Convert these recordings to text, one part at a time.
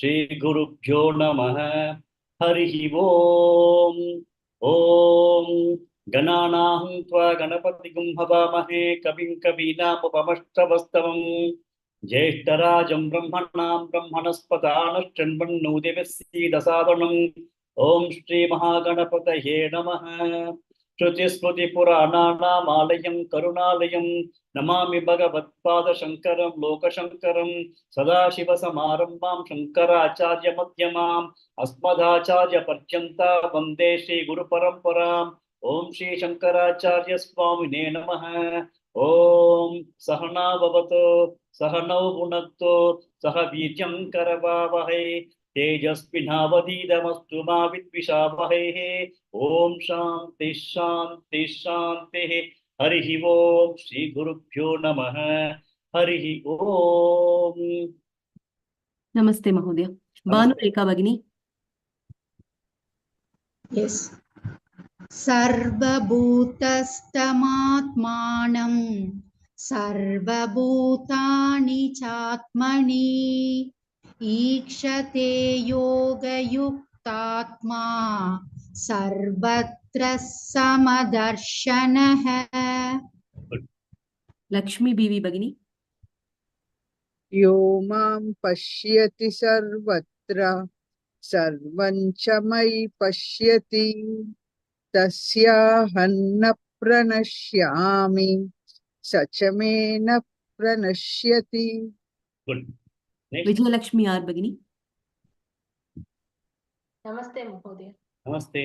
श्रीगुरुभ्यो नमः। हरिः ओम्। ॐ गणानां त्वा गणपतिगुं हवामहे कविं कवीनामुपमश्रवस्तमम् ज्येष्ठराजं ब्रह्मणां ब्रह्मणस्पदानश्चन्वन्नोदिवस्सीदसादनम् ॐ श्रीमहागणपतये नमः। श्रुतिस्मृतिपुराणानामालयं करुणालयं नमामि भगवत्पादशङ्करं लोकशङ्करं सदाशिवसमारम्भां शङ्कराचार्यमध्यमाम् अस्मदाचार्यपर्यन्ता वन्दे श्रीगुरुपरम्पराम्। ॐ श्रीशङ्कराचार्य स्वामिने नमः। ॐ सहना भवतु सहनौ भुनक्तु सह वीर्यं करवावहै तेजस्विनावधीतमस्तु मा विद्विषावहै। ॐ शान्ति शान्ति शान्तिः। हरिः ओम् श्रीगुरुभ्यो नमः। हरिः ओम्। नमस्ते महोदय। भानुरेखा भगिनी। Yes. सर्वभूतस्थमात्मानं सर्वभूतानि चात्मनि ईक्षते योगयुक्तात्मा सर्वत्र समदर्शनः। लक्ष्मी बीवी भगिनी। यो मां पश्यति सर्वत्र सर्वं च मयि पश्यति तस्याहं न प्रणश्यामि स च मे न प्रणश्यति। Good. Next. विजयलक्ष्मी आर भगिनी। नमस्ते महोदय। नमस्ते।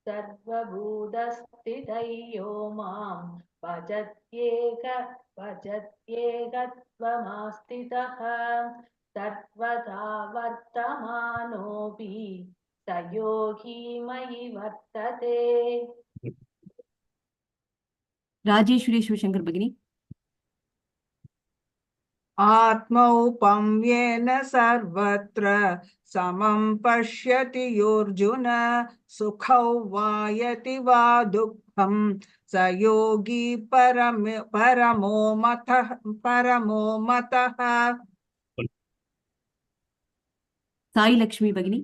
सर्वभूतस्थितौ यो मां भजत्येकत्वमास्थितः सर्वदा वर्तमानोऽपि स योगी मयि वर्तते। राजेश्वरी शिवशंकर भगिनी। आत्मौपम्येन सर्वत्र समं पश्यति योऽर्जुन सुखौ वा यति वा दुःखं स योगी परमो मतः। साई लक्ष्मी भगिनी।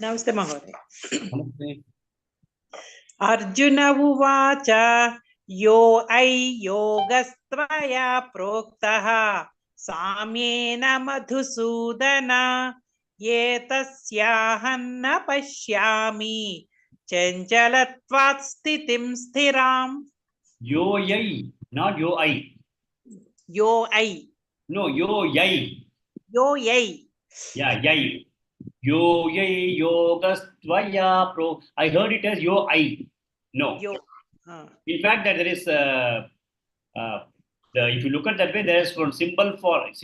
नमस्ते महोदय। नमस्ते। अर्जुन उवाच यो ऐ योगस्त्वया प्रोक्तः साम्येन मधुसूदन एतस्याहं न पश्यामि चञ्चलत्वात् स्थितिं स्थिराम्। Yo yai, not yo I. यो ऐ। No, yo yai. यो ऐ। Yeah, yai. Yo yai yogastvaya pro. I heard it as yo I. No. Yo In fact, that there is if you look at that way, there is one symbol S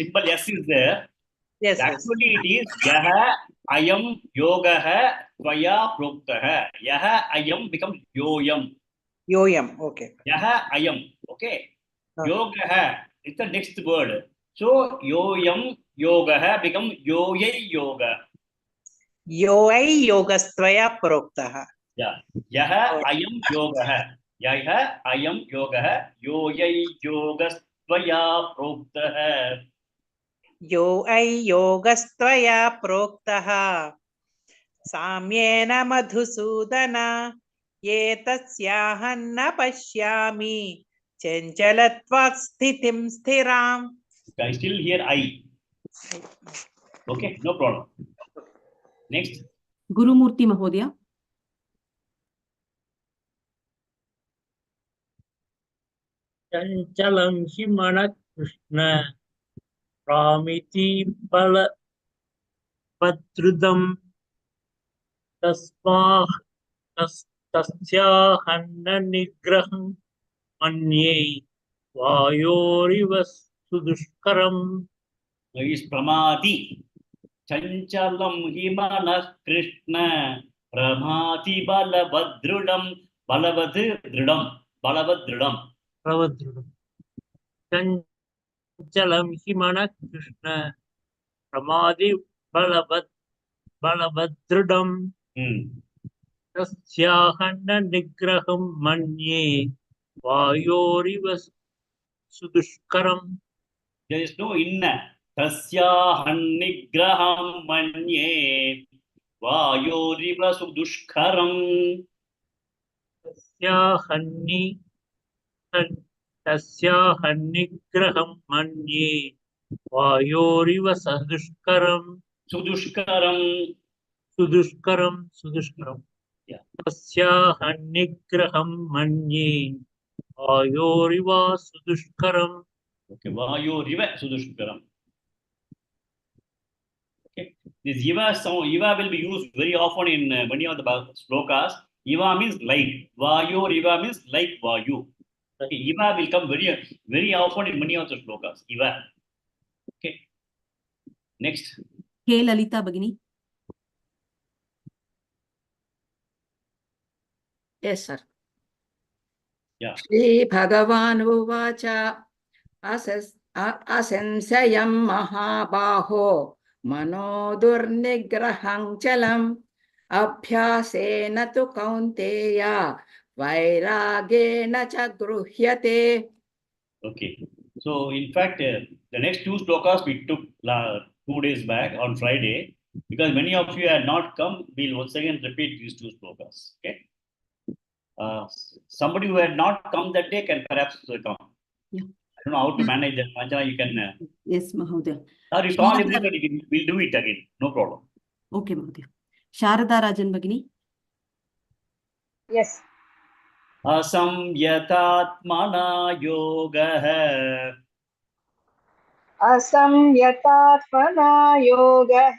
is there. yes, yes. Actually, it is yaha ayam yogaha tvaya proktaha. Yaha ayam becomes yoyam. योयम। Okay. Yaha ayam. Okay. Yogaha. It's the next word. So yoyam yogaha becomes yoyai yoga. यो ऐ योगस्त्वया प्रोक्तः। Yeah. Yaha ayam yogaha. Yaha ayam yogaha. Yoyai yogastvaya proktaha. यो ऐ योगस्त्वया प्रोक्तः साम्येन मधुसूदन एतस्याहं न पश्यामि चञ्चलत्वात् स्थितिं स्थिराम्। I still hear I. Okay, no problem. Next. Gurumurthy महोदय। चञ्चलं हि मनः कृष्ण प्रामिति बलवदृदं तस्याहं न निग्रहं मन्ये वायोरिव सुदुष्करम्। Is pramati. Chanchalam hi manah Krishna pramati balavadrudam balavadrudam balavadrudam. चञ्चलं हि मनः कृष्ण प्रमादि बलवदृढं तस्याहं न निग्रहं मन्ये वायोरिव सुदुष्करम्. There is no inna. तस्याहन्निग्रहं मन्ये वायोरिव सुदुष्करम् तस्याहन्निग्रहं मन्ये वायोरिव सुदुष्करम् सुदुष्करम् Yeah. तस्याहन्निग्रहं मन्ये वायोरिव सुदुष्करम् Okay, vayoरिव सुदुष्करम्. Okay, this iva sound, iva will be used very often in many of the slokas. Iva means like, vayoरिव means like vayu. Okay, iva will come very often in many of the slokas. Iva. Okay, next. के ललिता भगिनी. Yes, sir. Yeah. Shri Bhagavan Uvacha Asensayam Mahabaho Mano Durnigrahang Chalam Abhyasena tu Kaunteya Vairagena cha Gruhyate. Okay, so in fact, the next two slokas we took 2 days back on Friday, because many of you had not come. We'll once again repeat these two slokas. Okay. Somebody who had not come that day can perhaps come. Yeah. I don't know how to manage that. Manjana, you can. Yes, Mahodaya. You call everybody. We'll do it again. No problem. Okay, Mahodaya. Sharada Rajan Bhagini. Yes. Asamyatatmana yoga. Asamyatatmana yoga.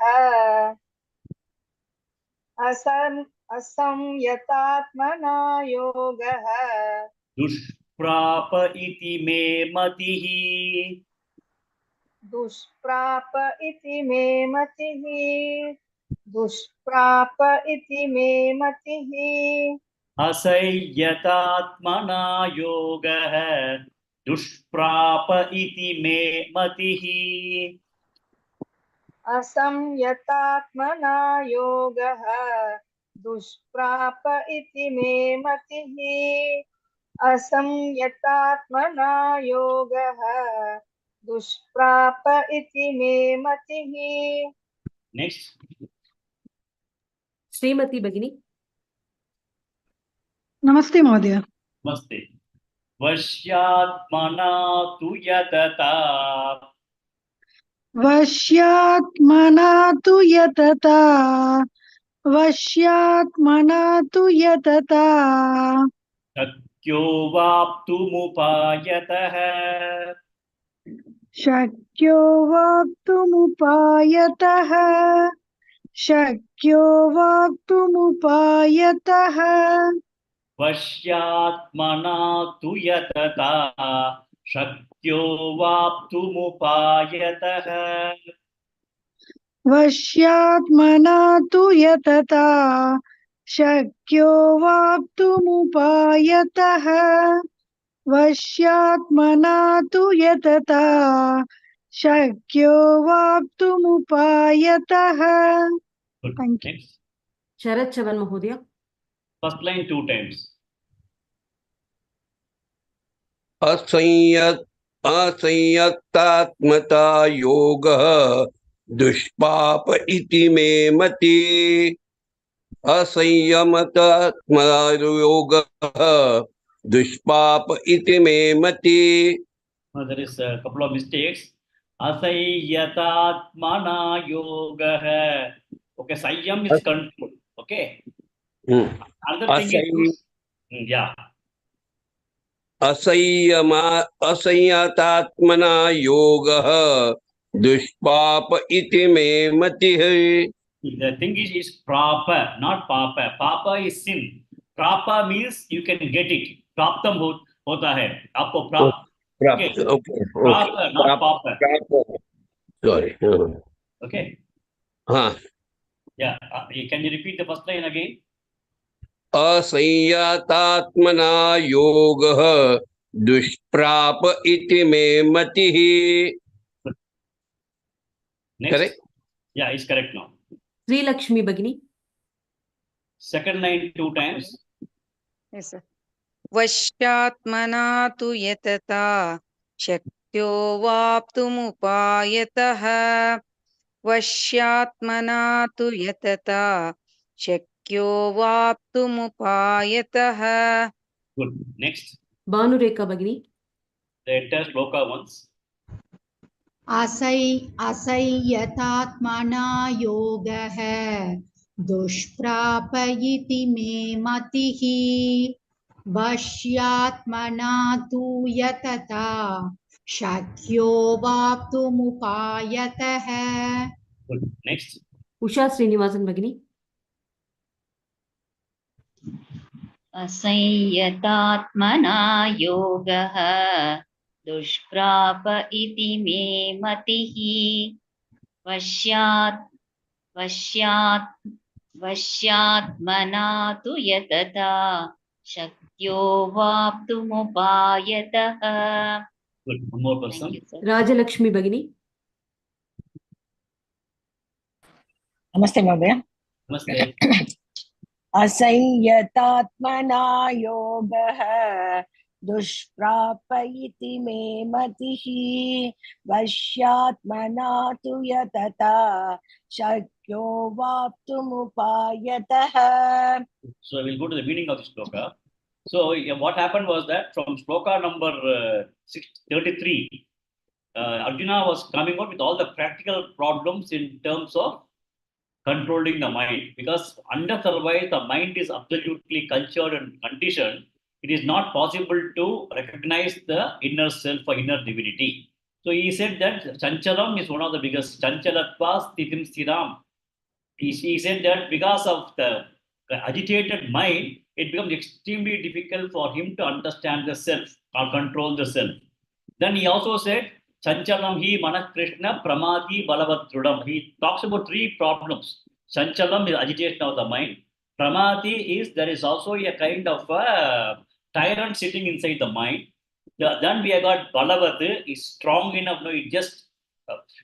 Asamyatatmana yoga. Dushprapa iti me matihi. Dushprapa iti me matihi. Dushprapa iti me matihi. Asayyatatmana yoga. Dushprapa iti me matihi. Asamyatatmana yoga. Dushprapa iti me matihi. Asamyatatmana yoga. Dushprapa iti me matihi. Next. Srimati Bhagini. Namaste, Mahodaya. Namaste. Vashyatmana tu yatata. Vashyatmana tu yatata. Vashyatmana tu yatata. Shakyo vaptumupayatah. Shakyo vaptumupayatah. Shakyo vaptumupayatah. Vashyatmana tu yatata. Shakyo vaptumupayatah. Vashyatmana tu yatata. Shakyo vaptumupayatah. Vashyatmana tu yatata. Shakyo vaptumupayatah. Good. Thank you. Next. Sharat Chavan Mahodaya. First line 2 times. असंयत्तात्मता योगः दुष्पाप इति मे मति असंयमतात्मा योगः दुष्पाप इति मे मति. There is a couple of mistakes. Asayyatatmana yoga. Okay, Sayyam is control. Okay. Another thing is, yeah. असंयतात्मना योगः दुष्पाप इति मे मतिः. The thing is proper, not papa. Papa is sin. Prapa means you can get it. Praptam hota hai. Aapko prap. Okay. Proper, not papa. Sorry. Okay. हाँ. Yeah. Can you repeat the first line again? असंयतात्मना योगः दुष्प्राप इति मे मतिः. Next. Correct? Yeah, it's correct now. Sri Lakshmi Bhagini. Second line 2 times. Yes, sir. Vashyatmana tu yatata वाप्तुमुपायतः वश्यात्मना तु यतता शक्यो वाप्तुमुपायतः. Good. Next, Bhanureka Bhagini. the entire shloka once. असंयतात्मना योगः दुष्प्राप इति मे मतिः वश्यात्मना तु यतता शक्यो वाप्तुमुपायतः. Good. Next. Usha Srinivasan Bhagini. असंयतात्मना योगः दुष्प्राप इति मे मतिः वश्यात्मना तु यतता शक्यो वाप्तुमुपायतः. Good. One more person. Thank you, sir. Rajalakshmi Bhagini. नमस्ते महोदय. Namaste. असंयतात्मना योगः दुष्प्राप इति मे मतिः वश्यात्मना तु यतता शक्यो वाप्तुमुपायतः. So we'll go to the meaning of the shloka. So what happened was that from shloka number 33, Arjuna was coming out with all the practical problems in terms of controlling the mind, because otherwise the mind is absolutely cultured and conditioned. It is not possible to recognize the inner self or inner divinity. So he said that Chanchalam is one of the biggest. Chanchalatva Sthitim Sthiram. He said that because of the agitated mind, it becomes extremely difficult for him to understand the self or control the self. Then he also said, Chanchalam hi Manas Krishna Pramati Balavatrudam. He talks about three problems. Chanchalam is agitation of the mind. Pramati is there is also a kind of a tyrant sitting inside the mind. Then we have got Balavat is strong enough. No, it just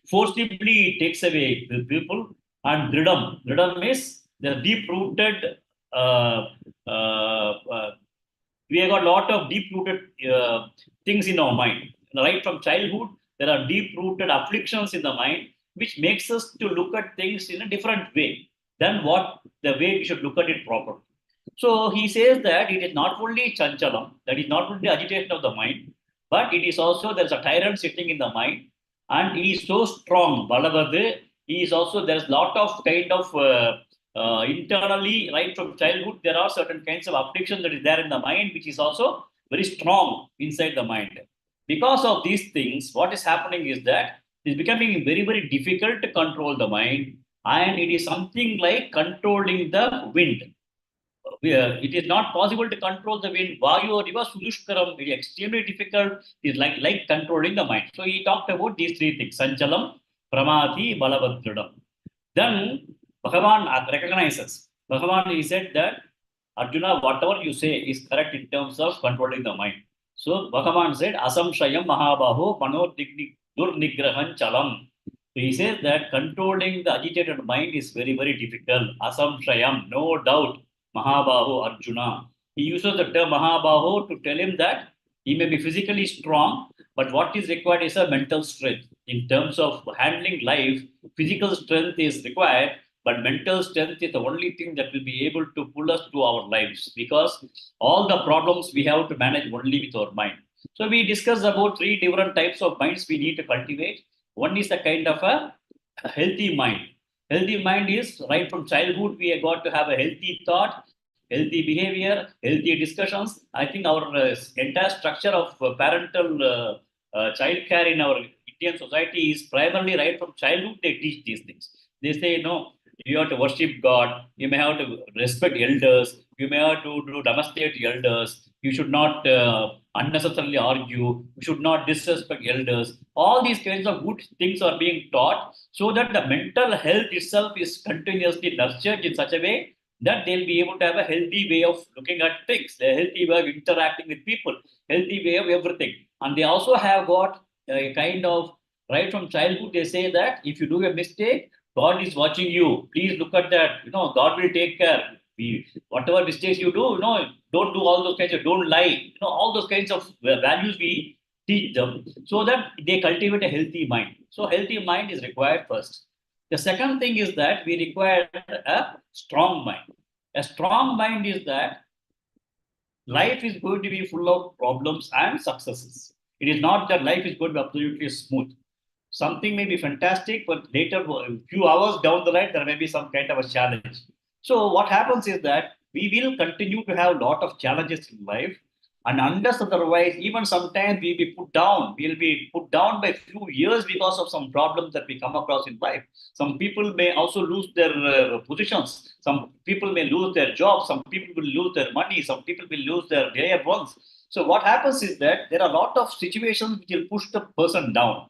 forcibly takes away the people. And Dridam is the deep-rooted. We have got a lot of deep-rooted things in our mind. Right from childhood, there are deep-rooted afflictions in the mind, which makes us to look at things in a different way than what the way we should look at it properly. So he says that it is not only chanchalam, that is not only agitation of the mind, but it is also there's a tyrant sitting in the mind, and he is so strong. Balavad, he is also there's a lot of kind of internally, right from childhood, there are certain kinds of affliction that is there in the mind, which is also very strong inside the mind. Because of these things, what is happening is that it is becoming very, very difficult to control the mind, and it is something like controlling the wind. It is not possible to control the wind. Vayu or Riva Sudushkaram, it is extremely difficult. It is like controlling the mind. So he talked about these three things: Sanchalam, Pramati, Balavadridam. Then Bhagavan recognizes. Bhagavan, he said that Arjuna, whatever you say is correct in terms of controlling the mind. So Bhagavan said, Asamshayam Mahabaho Mano Durnigrahan Chalam. So he says that controlling the agitated mind is very, very difficult. Asamshayam, no doubt. Mahabaho Arjuna. He uses the term Mahabaho to tell him that he may be physically strong, but what is required is a mental strength. In terms of handling life, physical strength is required, but mental strength is the only thing that will be able to pull us to our lives, because all the problems we have to manage only with our mind. So we discussed about three different types of minds we need to cultivate. One is the kind of a healthy mind. Healthy mind is right from childhood, we have got to have a healthy thought, healthy behavior, healthy discussions. I think our entire structure of parental child care in our Indian society is primarily right from childhood, they teach these things. They say, no, you have to worship God, you may have to respect elders, you may have to do namaste to elders, you should not unnecessarily argue, you should not disrespect elders. All these kinds of good things are being taught so that the mental health itself is continuously nurtured in such a way that they'll be able to have a healthy way of looking at things, a healthy way of interacting with people, healthy way of everything. And they also have got a kind of, right from childhood, they say that if you do a mistake, God is watching you. Please look at that. God will take care. Whatever mistakes you do, don't do all those kinds of, don't lie. All those kinds of values we teach them so that they cultivate a healthy mind. So healthy mind is required first. The second thing is that we require a strong mind. A strong mind is that life is going to be full of problems and successes. It is not that life is going to be absolutely smooth. Something may be fantastic, but later, a few hours down the line, there may be some kind of a challenge. So what happens is that we will continue to have a lot of challenges in life, and unless otherwise, even sometimes we'll be put down. We'll be put down by a few years because of some problems that we come across in life. Some people may also lose their positions. Some people may lose their jobs. Some people will lose their money. Some people will lose their dear ones. So what happens is that there are a lot of situations which will push the person down.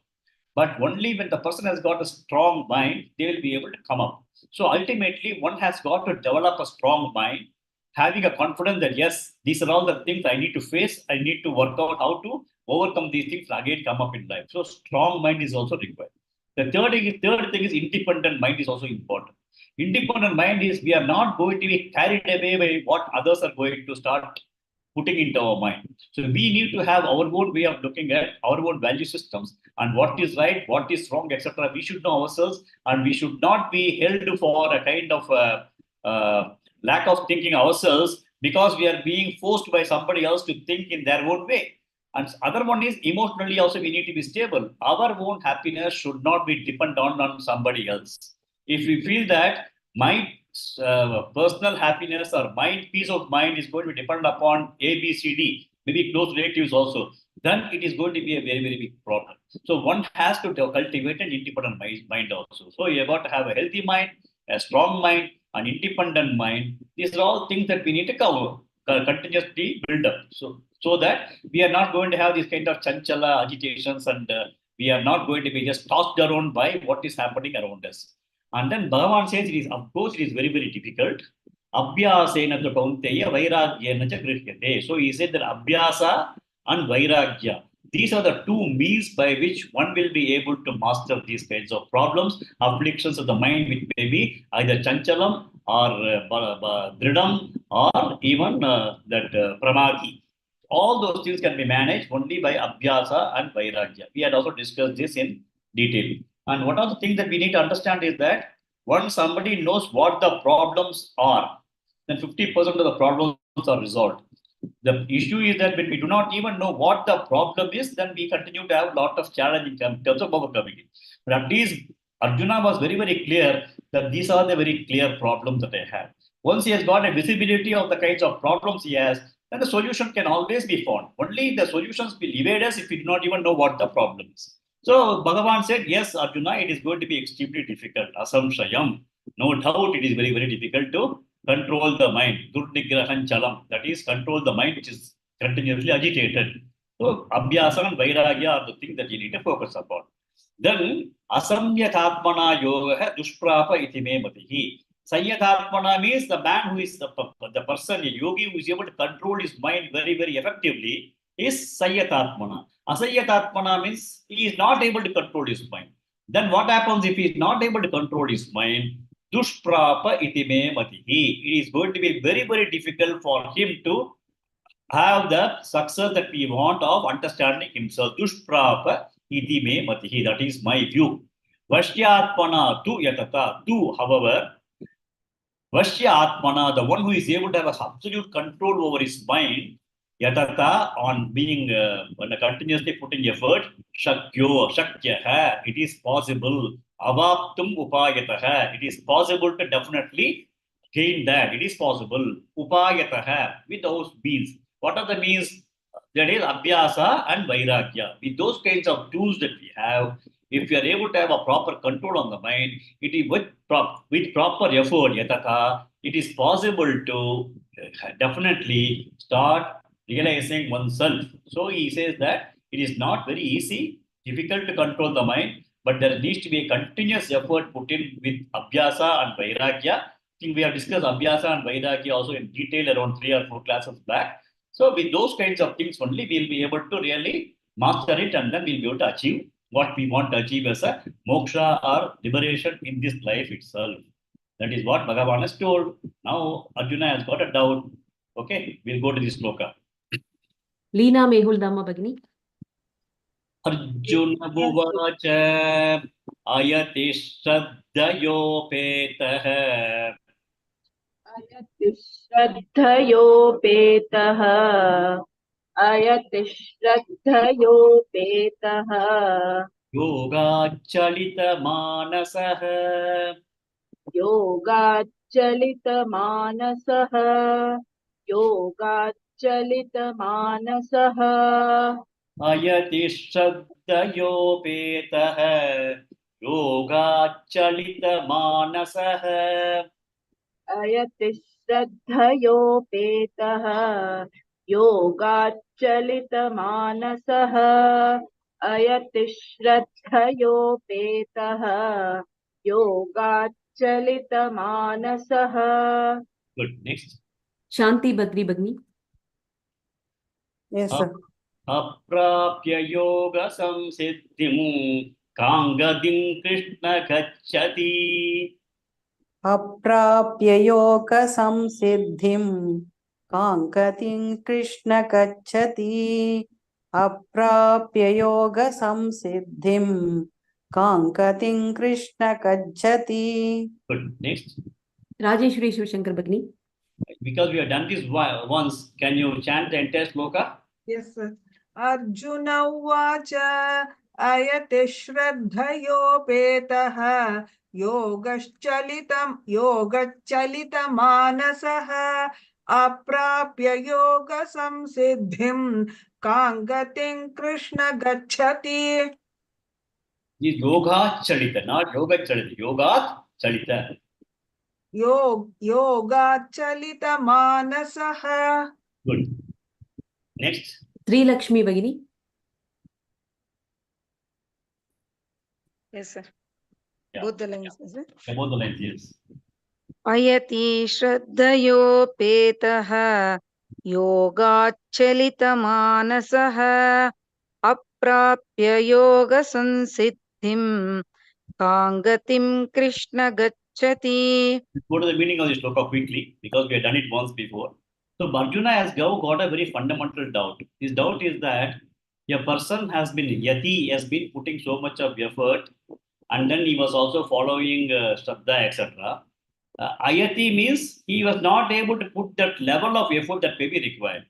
But only when the person has got a strong mind, they will be able to come up. So ultimately, one has got to develop a strong mind, having a confidence that yes, these are all the things I need to face. I need to work out how to overcome these things and again come up in life. So strong mind is also required. The third thing is independent mind is also important. Independent mind is we are not going to be carried away by what others are going to start putting into our mind. So we need to have our own way of looking at our own value systems and what is right, what is wrong, etc. We should know ourselves, and we should not be held for a kind of lack of thinking ourselves because we are being forced by somebody else to think in their own way. And other one is emotionally also we need to be stable. Our own happiness should not be dependent on somebody else. If we feel that my personal happiness or my peace of mind is going to depend upon A, B, C, D, maybe close relatives also, then it is going to be a very, very big problem. So one has to cultivate an independent mind also. So you have got to have a healthy mind, a strong mind, an independent mind. These are all things that we need to cover, continuously build up. So that we are not going to have these kind of chanchala agitations and we are not going to be just tossed around by what is happening around us. And then Bhagavan says it is, of course, it is very, very difficult. Abhyasena tu kaunteya vairagyena cha grihyate. So he said that Abhyasa and Vairagya, these are the two means by which one will be able to master these kinds of problems, afflictions of the mind, which may be either chanchalam or dridam or even pramadi. All those things can be managed only by Abhyasa and Vairagya. We had also discussed this in detail. And one of the things that we need to understand is that once somebody knows what the problems are, then 50% of the problems are resolved. The issue is that when we do not even know what the problem is, then we continue to have a lot of challenge in terms of overcoming it. But at least Arjuna was very, very clear that these are the very clear problems that I have. Once he has got a visibility of the kinds of problems he has, then the solution can always be found. Only the solutions will evade us if we do not even know what the problem is. So Bhagavan said, yes, Arjuna, it is going to be extremely difficult. Asamshayam. No doubt it is very, very difficult to control the mind. Durnigrahan chalam. That is, control the mind which is continuously agitated. So Abhyasa and Vairagya are the things that you need to focus upon. Then Asamyathatmana yoga dushprapa iti me matihi. Sanyathatmana means the man who is the person, a yogi who is able to control his mind very, very effectively is Sayatatmana. Asayatatmana means he is not able to control his mind. Then what happens if he is not able to control his mind? Dushprapa iti me matihi. It is going to be very, very difficult for him to have the success that we want of understanding himself. Dushprapa iti me matihi. That is my view. Vashyatmana tu yatata. Tu, however, Vashya Atmana, the one who is able to have absolute control over his mind, Yatata, on being continuously putting effort, Shakyo, Shakyaha, it is possible. Avaptum Upayataha, it is possible to definitely gain that. It is possible. Upayataha, with those means. What are the means? That is Abhyasa and Vairagya. With those kinds of tools that we have, if you are able to have a proper control on the mind, it is with proper effort, yataka, it is possible to definitely start realizing oneself. So he says that it is not very easy, difficult to control the mind, but there needs to be a continuous effort put in with Abhyasa and Vairagya. I think we have discussed Abhyasa and Vairagya also in detail around 3 or 4 classes back. So with those kinds of things only, we'll be able to really master it, and then we'll be able to achieve what we want to achieve as a moksha or liberation in this life itself. That is what Bhagavan has told. Now Arjuna has got a doubt. Okay, we'll go to this Shloka. Leena Mehul Dhamma Bhagini. Arjuna Buvacha Ayati Shraddhayopetāha Ayati श्रद्धयोपेतः Ayati श्रद्धयोपेतः Yogachalita Manasaha योगाच्चलितमानसः योगाच्चलितमानसः Ayati Shraddhayopetāha Yogachalita Manasaha Ayati श्रद्धयोपेतः योगाच्चलितमानसः Ayati श्रद्धयोपेतः योगाच्चलितमानसः Good. Next. Shanti Badri Bagni. Yes, sir. Aprapya yoga samsiddhim Kangadim Krishna Gacchati अप्राप्य योग संसिद्धिं काङ्गतिं कृष्ण गच्छति अप्राप्य योग संसिद्धिं काङ्गतिं कृष्ण गच्छति. Good. Next. Rajeshwari Shivashankar Bagni. Because we have done this once, can you chant the entire shloka? Yes, sir. Arjuna uvacha ayati shraddhayopetāha yogacchalitamanasaha aprapya yoga samsiddhim kangatim krishna gacchati. This yoga chalita, not yoga chalita. Yoga chalita. Yogacchalitamanasaha. Good. Next. Sri Lakshmi Bagini. Yes, sir. Yeah. Both the lines, is it? Both the lines, yes. अयति श्रद्धयोपेतः योगाच्चलितमानसः अप्राप्य योगसंसिद्धिं काङ्गतिं कृष्ण गच्छति. Go to the meaning of the shloka quickly because we have done it once before. So Arjuna has now got a very fundamental doubt. His doubt is that a person has been yati, has been putting so much of effort, and then he was also following Shraddha, etc. Ayati means he was not able to put that level of effort that may be required.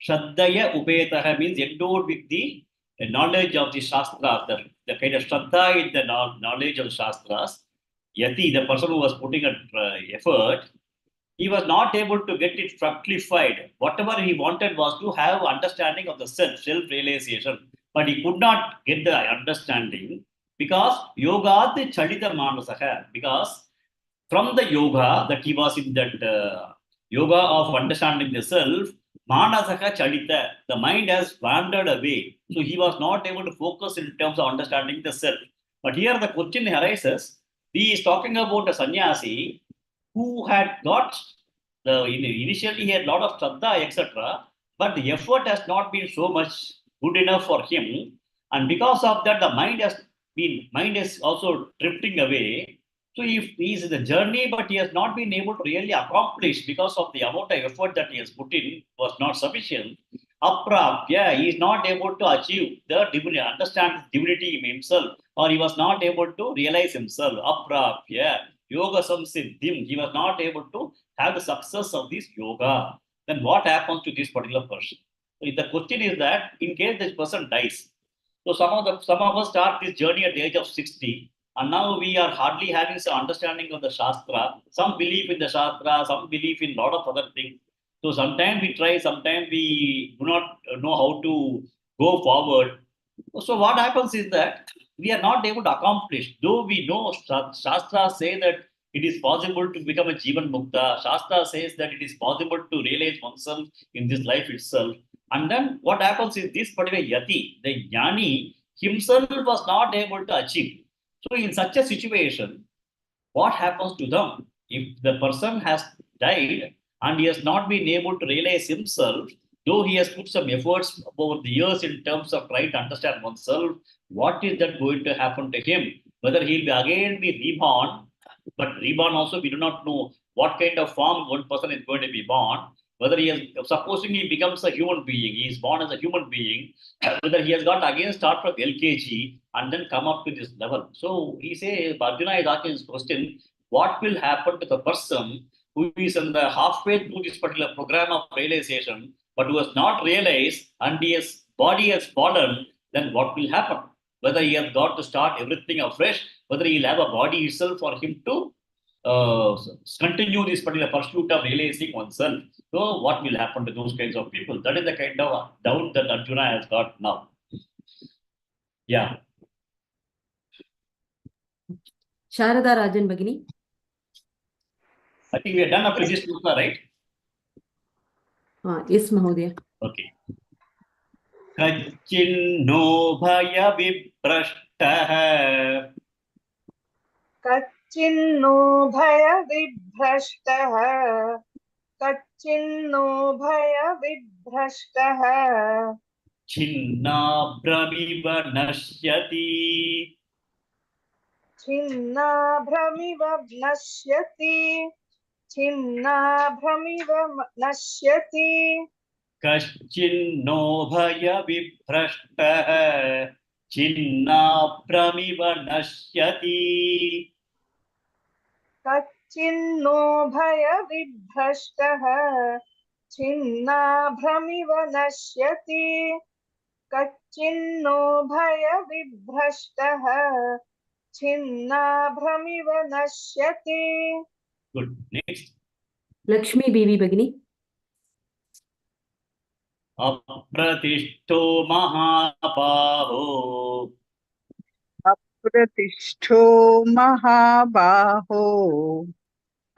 Shraddhaya upetaha means endowed with the knowledge of the Shastras, the kind of Shraddha in the knowledge of the Shastras. Yati, the person who was putting an effort, he was not able to get it fructified. Whatever he wanted was to have understanding of the self-realization, but he could not get the understanding because yoga the chalita manasaha, because from the yoga that he was in that yoga of understanding the self, manasaka chalita, the mind has wandered away. So he was not able to focus in terms of understanding the self. But here the question arises, he is talking about a sannyasi who had got initially he had a lot of shraddha, etc. But the effort has not been so much good enough for him, and because of that, the mind is also drifting away. So if he is in the journey, but he has not been able to really accomplish because of the amount of effort that he has put in was not sufficient. Aprapya, he is not able to achieve the divinity, understand divinity in himself, or he was not able to realize himself. Aprapya, yoga samsiddhim, he was not able to have the success of this yoga. Then what happens to this particular person? So the question is that in case this person dies, so some of us start this journey at the age of 60, and now we are hardly having some understanding of the Shastra. Some believe in the Shastra, some believe in a lot of other things. So sometimes we try, sometimes we do not know how to go forward. So what happens is that we are not able to accomplish. Though we know Shastra say that it is possible to become a Jivan Mukta. Shastra says that it is possible to realize oneself in this life itself. And then what happens is this particular Yati, the Jnani, himself was not able to achieve. So in such a situation, what happens to them? If the person has died and he has not been able to realize himself, though he has put some efforts over the years in terms of trying to understand oneself, what is that going to happen to him? Whether he'll be again be reborn, but reborn also we do not know what kind of form one person is going to be born. whether he has, supposing he becomes a human being, he is born as a human being, whether he has got again start from LKG and then come up to this level. So he say, Arjuna is asking this question, what will happen to the person who is in the halfway through this particular program of realization, but who has not realized and his body has fallen, then what will happen? Whether he has got to start everything afresh, whether he'll have a body itself for him to continue this particular pursuit of realizing oneself. So what will happen to those kinds of people? That is the kind of doubt that Arjuna has got now. Yeah. Sharada Rajan Bhagini. I think we are done up with this shloka, right? Yes, Mahodaya. Okay. Kachinno bhaya viprashtah. कच्चिन्नो भयविभ्रष्टः कच्चिन्नो भयविभ्रष्टः छिन्नाभ्रमिव नश्यति. छिन्नाभ्रमिव नश्यति छिन्नाभ्रमिव नश्यति कश्चिन्नो भयविभ्रष्टः छिन्नाभ्रमिव नश्यति. कच्चिन्नो भयविभ्रष्टः छिन्नाभ्रमिव नश्यति कच्चिन्नो भयविभ्रष्टः छिन्नाभ्रमिव नश्यति. Good. Next. Lakshmi Devi Bhagini. अप्रतिष्ठो महाबाहो. अप्रतिष्ठो महाबाहो.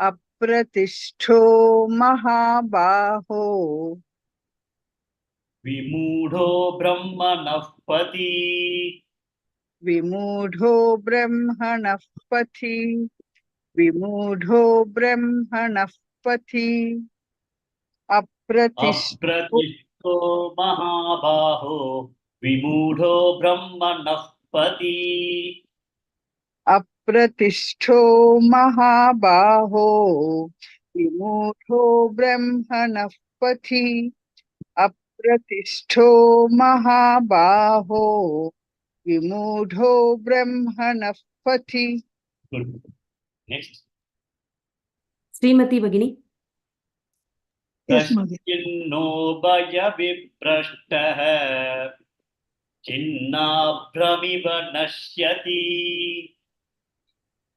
अप्रतिष्ठो महाबाहो. विमूढो ब्रह्मणः पथि. विमूढो ब्रह्मणः पथि. विमूढो ब्रह्मणः पथि. अप्रतिष्ठो महाबाहो. विमूढो ब्रह्मणः पथि. अप्रतिष्ठो महाबाहो. विमूढो ब्रह्मणः पथि. अप्रतिष्ठो महाबाहो. विमूढो ब्रह्मणः पथि. Good. Next. Srimati Bhagini. कश्चिन्नो भयविभ्रष्टः छिन्नाभ्रमिव नश्यति.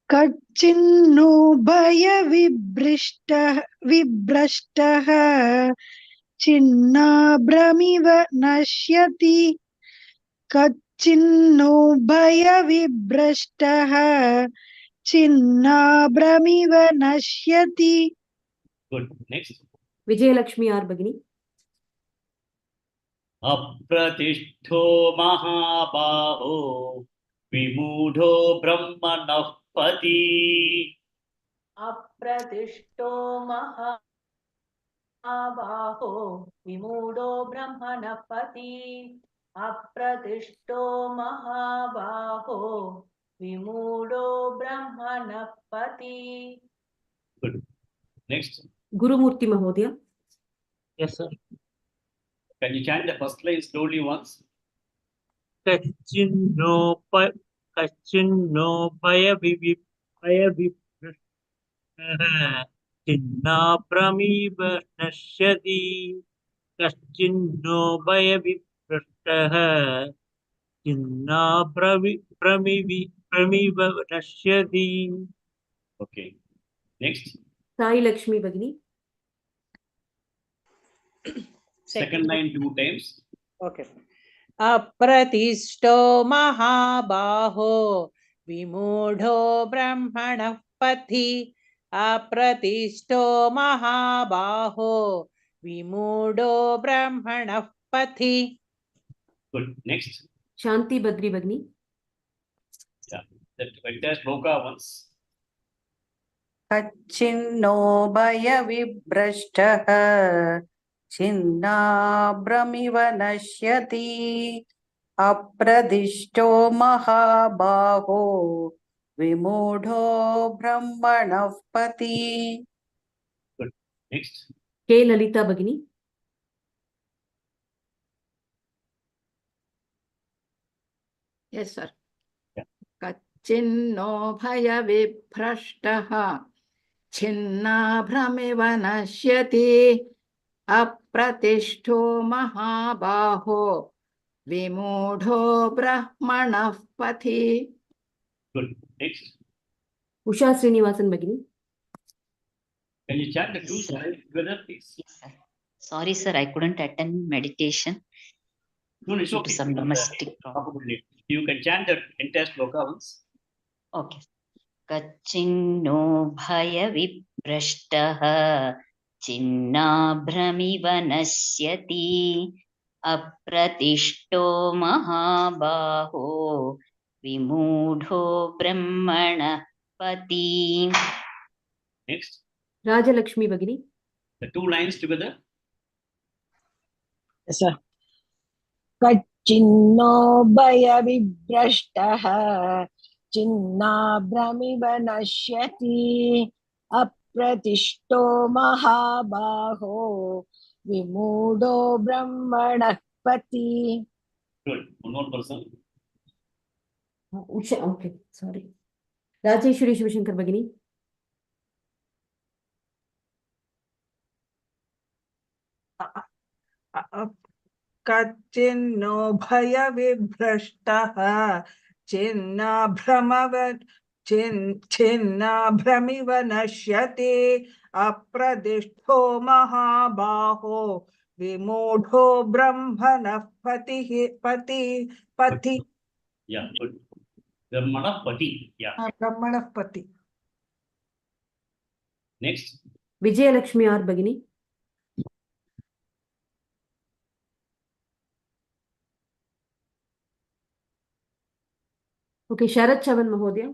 कच्चिन्नो भयविभ्रष्टः छिन्नाभ्रमिव नश्यति कच्चिन्नो भयविभ्रष्टः छिन्नाभ्रमिव नश्यति. Good. Next. Vijayalakshmi R Bhagini. अप्रतिष्ठो महाबाहो. विमूढो ब्रह्मणः पथि. अप्रतिष्ठो महाबाहो विमूढो ब्रह्मणः पथि. अप्रतिष्ठो महाबाहो विमूढो ब्रह्मणः पथि. Good. Next. Gurumurthy Mahodaya. Yes, sir. Can you chant the first line slowly once? Kachinno भयविभ्रष्टः छिन्नाभ्रमिव नश्यति. कश्चिन्नो भयविभ्रष्टः छिन्नाभ्रमिव नश्यति. Okay. Next. Sai Lakshmi Bhagini. Second line 2 times. Okay. अप्रतिष्ठो महाबाहो विमूढो ब्रह्मणः पथि. अप्रतिष्ठो महाबाहो विमूढो ब्रह्मणः पथि. Good. Next. Shanti Badri Bhagini. Yeah. That entire shloka once. कच्चिन्नो भयविभ्रष्टः छिन्नाभ्रमिव नश्यति. अप्रदिष्टो महाबाहो विमूढो ब्रह्मणः पथि. Good. Next. K. Lalita Bhagini. Yes, sir. Yeah. Kachinno bhaya vibhrashtaha छिन्नाभ्रमिव नश्यति अप्रतिष्ठो महाबाहो विमूढो ब्रह्मणः पथि. Good. Next. Usha Srinivasan Bhagini. Can you chant the two sides together, please? Sorry, sir, I couldn't attend meditation No, it's due to okay. some domestic problem. You can chant the entire shloka once. Okay. Kachinno bhaya viprashtah chinnabhramiva nasyati apratishto mahabaho vimudho brahmana pati. Next. Rajalakshmi Bhagini. The two lines together. Yes, sir. Kachinno bhaya vibrashtah चिन्नाभ्रमिव नश्यति अप्रतिष्ठो महाबाहो विमूढो ब्रह्मणः पति. Good. One more person. Usha, okay, sorry. Rajeshwari Shivashankar Bhagini. कच्चिन्नो भयविभ्रष्टः छिन्नाभ्रमिव नश्यति अप्रदिष्टो महाबाहो विमूढो ब्रह्मणः पति. Yeah, good. Brahmana Pati. Yeah. ब्रह्मणः पति. Next. Vijayalakshmi R Bhagini. Okay, Sharat Chavan Mahodaya.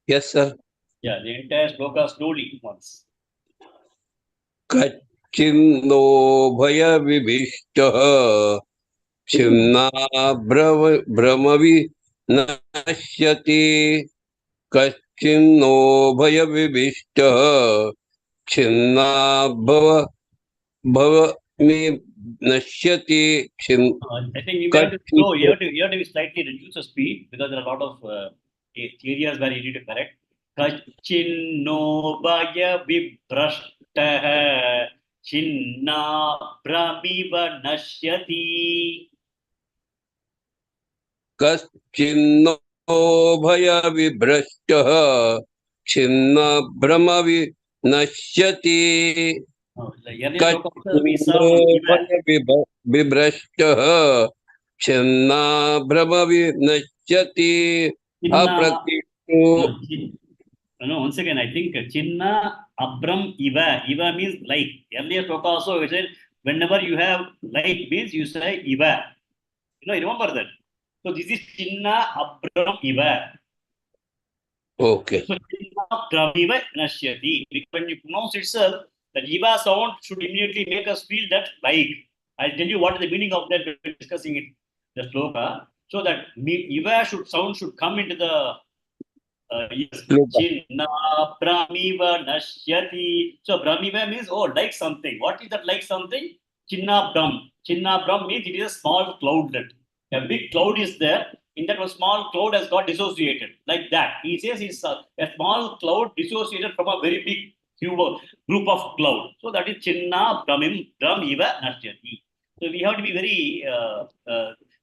Yes, sir. Yeah, the entire shloka slowly once. कच्चिन्नो भयविभीष्टः छिन्नाभ्रमवि नश्यति कच्चिन्नो भयविभीष्टः छिन्नाभवमि नश्यति I think you have to slow. You have to be slightly reduce the speed because there are a lot of areas where you need to correct. Kachinno bhaya vibrashtah chinna brahmiva nashyati. कश्चिन्नो भयविभ्रष्टः छिन्नभ्रमवि नश्यति कच्चिन्नो भयविभ्रष्टः छिन्नभ्रमवि नश्यति अप्रतिष्ठो. No, once again, I think Chinna Abram Iva. Iva means like. Earlier talk also we said whenever you have like means you say Iva. You remember that. So this is Chinna Abram Iva. Okay. So Chinna Abram Iva Nashyati. When you pronounce itself, the Iva sound should immediately make us feel that like. I'll tell you what is the meaning of that when we're discussing it, the shloka. So that Iva sound should come into the yes. Chinna Brahmiva Nashyati. So Brahmiva means like something. What is that like something? Chinna Brahm. Chinna Brahm means it is a small cloudlet. A big cloud is there. In that one small cloud has got dissociated. Like that. He says it's a small cloud dissociated from a very big group of cloud. So that is Chinna Brahmiva Nashyati. So we have to be very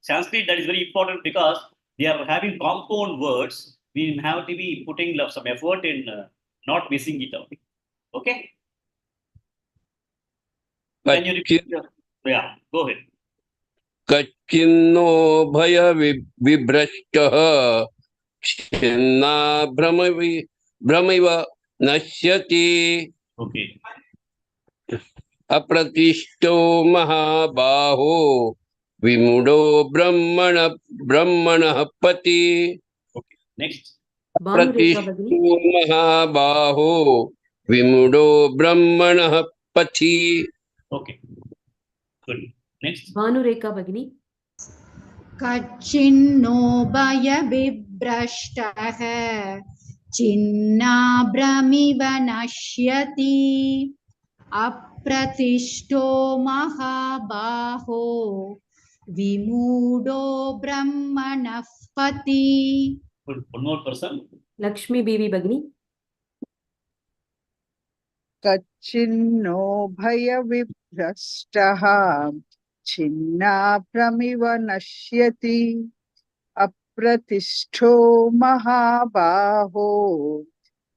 Sanskrit, that is very important because they are having compound words. We have to be putting some effort in not missing it out. Okay? Can you repeat? Yeah, go ahead. कच्चिन्नो भयविभ्रष्टः छिन्नाभ्रमिव नश्यति अप्रतिष्ठो महाबाहो विमूढो ब्रह्मणः पति. Next. प्रतिष्ठो महाबाहो विमूढो ब्रह्मणः पथि. Okay. Good. Next. Bhanureka Bhagini. कच्चिन्नो भयविभ्रष्टः छिन्नाभ्रमिव नश्यति अप्रतिष्ठो महाबाहो विमूढो ब्रह्मणः पथि. One more person. Lakshmi Bibi Bagini. कच्चिन्नो भयविभ्रष्टः छिन्नाभ्रमिव नश्यति अप्रतिष्ठो महाबाहो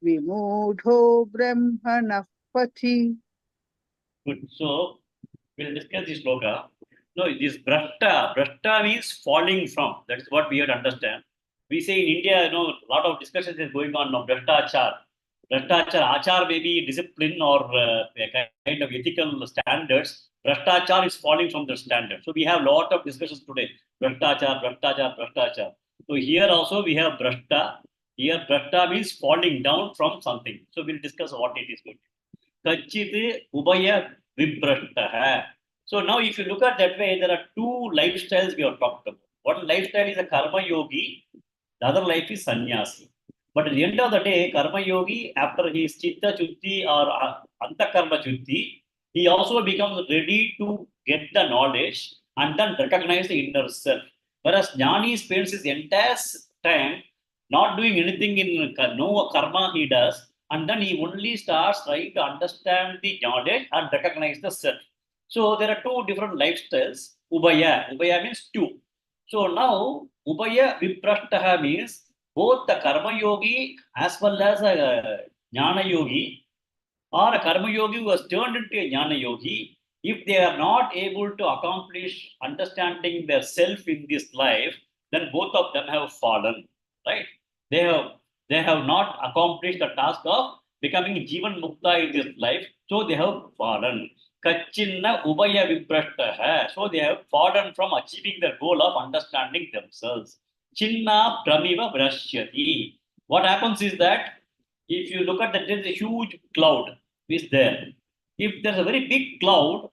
विमूढो ब्रह्मणः पथि. Good. So we'll discuss this shloka. No, this brahta means falling from. That's what we have to understand. We say in India, a lot of discussions is going on now. Brahta achar may be discipline or a kind of ethical standards. Brahta is falling from the standard. So we have a lot of discussions today. Brahta. So here also we have brahta. Here brahta means falling down from something. So we'll discuss what it is going to be. Kachit ubaya vibrashtaha. So now if you look at that way, there are two lifestyles we have talked about. One lifestyle is a karma yogi, the other life is sannyasi. But at the end of the day, karma yogi, after his chitta chutti or antakarma chutti, he also becomes ready to get the knowledge and then recognize the inner self. Whereas jnani spends his entire time not doing anything in no karma he does, and then he only starts trying to understand the knowledge and recognize the self. So there are two different lifestyles. Ubaya means two. So now Ubaya Viprashtaha means both the karma yogi as well as a jnana yogi or a karma yogi who has turned into a jnana yogi, if they are not able to accomplish understanding their self in this life, then both of them have fallen, right? They have not accomplished the task of becoming Jivan Mukta in this life, so they have fallen. Kachinna Ubaya Viprashtaha. So they have fallen from achieving their goal of understanding themselves. Chinna Bramiva Brashyati. What happens is that if you look at that, there is a huge cloud is there. If there's a very big cloud,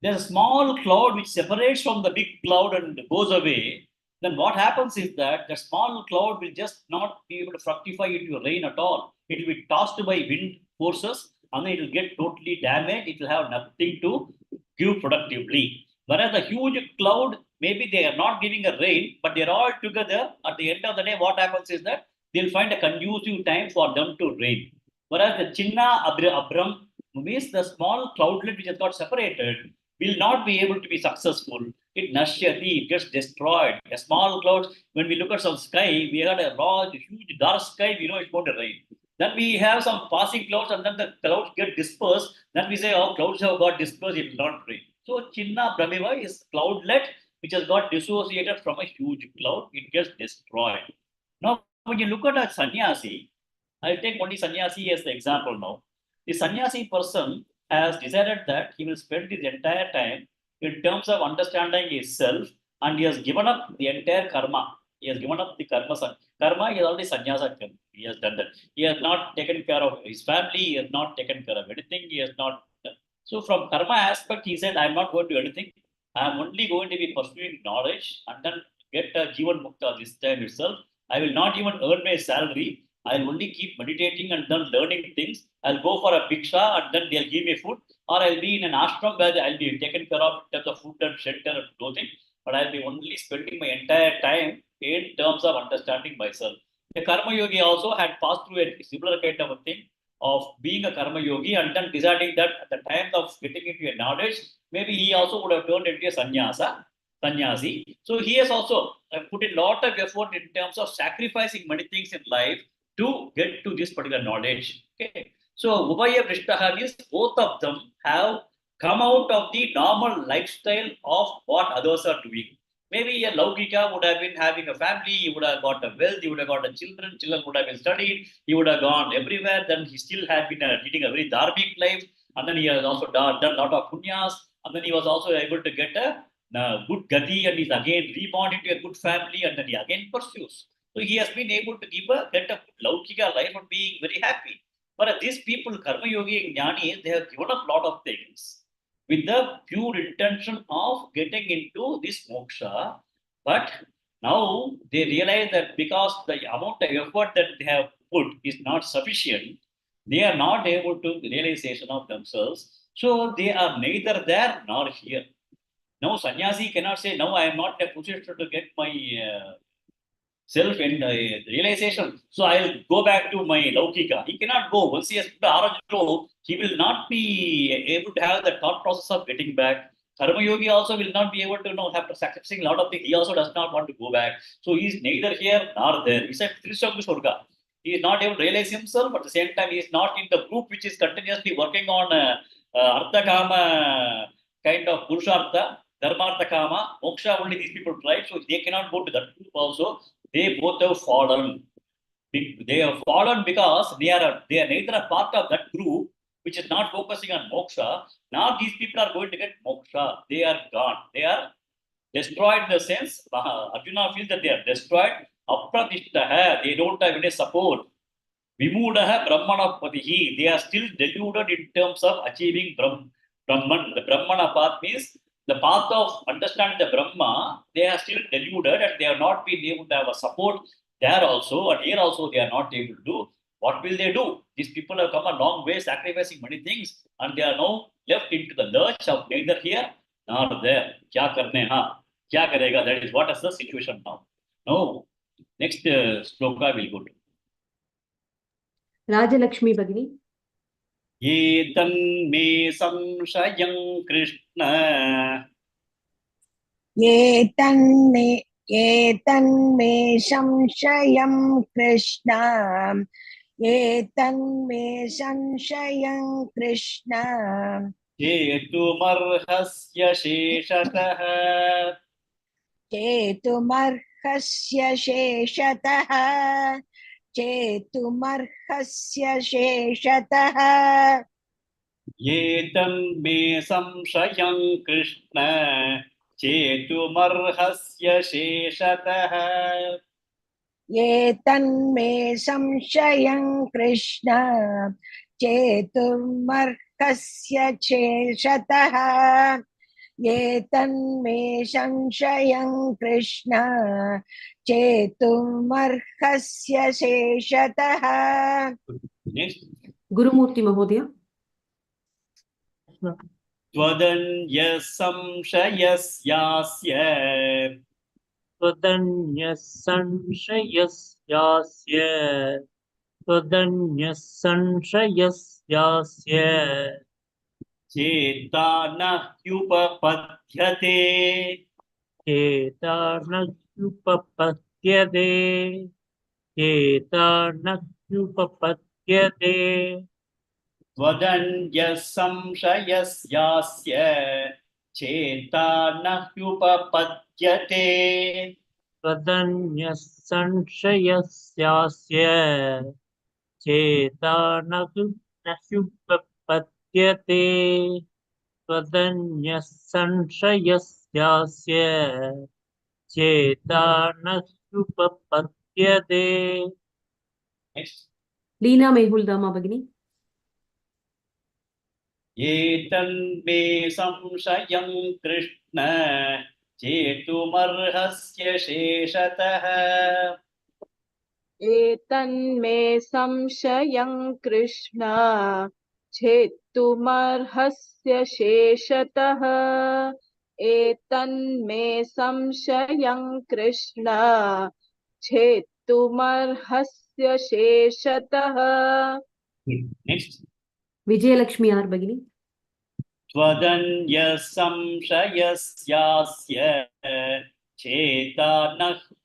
there's a small cloud which separates from the big cloud and goes away. Then what happens is that the small cloud will just not be able to fructify into rain at all. It will be tossed by wind forces and then it will get totally damaged. It will have nothing to give productively. Whereas the huge cloud, maybe they are not giving a rain, but they're all together. At the end of the day, what happens is that they'll find a conducive time for them to rain. Whereas the Chinna Abram means the small cloudlet which has got separated will not be able to be successful. It nashyati, it gets destroyed. A small cloud, when we look at some sky, we had a large, huge, dark sky, we know it's going to rain. Then we have some passing clouds and then the clouds get dispersed. Then we say, oh, clouds have got dispersed, it will not rain. So Chinna Brahmiva is cloudlet which has got dissociated from a huge cloud. It gets destroyed. Now, when you look at a sannyasi, I'll take only sannyasi as the example now. The sannyasi person has decided that he will spend his entire time in terms of understanding his self, and he has given up the entire karma. He has given up the karma. Karma, he has already sannyasa. He has done that. He has not taken care of his family. He has not taken care of anything. He has not done. So from karma aspect, he said, I'm not going to do anything. I'm only going to be pursuing knowledge and then get a Jivan Mukta this time itself. I will not even earn my salary. I'll only keep meditating and then learning things. I'll go for a bhiksha and then they'll give me food. Or I'll be in an ashram where I'll be taken care of in terms of food and shelter and clothing. But I'll be only spending my entire time in terms of understanding myself. The karma yogi also had passed through a similar kind of a thing of being a karma yogi and then deciding that at the time of getting into a knowledge, maybe he also would have turned into a sannyasi. So he has also put a lot of effort in terms of sacrificing many things in life to get to this particular knowledge. Okay. So Ubaya Vrishtaha means both of them have come out of the normal lifestyle of what others are doing. Maybe a Laukika would have been having a family, he would have got a wealth, he would have got a children would have been studied, he would have gone everywhere, then he still had been leading a very dharmic life, and then he has also done a lot of punyas, and then he was also able to get a good gati, and he's again reborn into a good family, and then he again pursues. So he has been able to get a Laukika life and being very happy. But these people, Karma Yogi and Jnani, they have given up a lot of things with the pure intention of getting into this moksha. But Now they realize that because the amount of effort that they have put is not sufficient, they are not able to realization of themselves. So they are neither there nor here. Now sannyasi cannot say, now I am not in a position to get my self and realization. So I'll go back to my laukika. He cannot go. Once he has put the arajro, he will not be able to have the thought process of getting back. Karma yogi also will not be able to know after sacrificing a lot of things. He also does not want to go back. So he is neither here nor there. He said Trishakusharga. He is not able to realize himself, but at the same time, he is not in the group which is continuously working on Artha Kama kind of Purushartha, Dharmartha Kama, Moksha. Only these people tried, so they cannot go to that group also. They both have fallen. They have fallen because they are neither a part of that group which is not focusing on moksha. Now these people are going to get moksha. They are gone. They are destroyed in the sense. Arjuna feels that they are destroyed. Apratishtaha. They don't have any support. Vimudaha Brahmana Patihi. They are still deluded in terms of achieving Brahman. The Brahmana path means the path of understanding the Brahma. They are still deluded and they have not been able to have a support there also, and here also they are not able to do. What will they do? These people have come a long way, sacrificing many things, and they are now left into the lurch of neither here nor there. Kya karne ha? Kya karega? That is what is the situation now. Now, next sloka will go to. Rajalakshmi Bhagini. Ye tanme samshayam Krishna. ये तन्मे संशयं कृष्ण ये तन्मे संशयं कृष्ण चेतुमर्हस्य शेषतः चेतुमर्हस्य शेषतः चेतुमर्हस्य शेषतः ये तन्मे संशयं कृष्ण चेतुमर्हस्य शेषतः ये तन्मे संशयं कृष्ण चेतुमर्हस्य शेषतः ये तन्मे संशयं कृष्ण चेतुमर्हस्य शेषतः. Gurumurti Mahodaya. त्वदन्यः संशयस्यास्य त्वदन्यः संशयस्यास्य त्वदन्यः संशयस्यास्य चेता न ह्युपपद्यते चेता न ह्युपपद्यते चेता न ह्युपपद्यते त्वदन्यः संशयस्यास्य चेता न ह्युपपद्यते त्वदन्यः संशयस्यास्य चेता न ह्युपपद्यते त्वदन्यः संशयस्यास्य चेता न ह्युपपद्यते. Leena Mehuldama Bhagini. एतन्मे संशयं कृष्ण चेतुमर्हस्य शेषतः एतन्मे संशयं कृष्ण छेत्तुमर्हस्य शेषतः एतन्मे संशयं Krishna छेत्तुमर्हस्य शेषतः. Next. Vijayalakshmi R Bhagini. त्वदन्यः संशयस्यास्य चेता न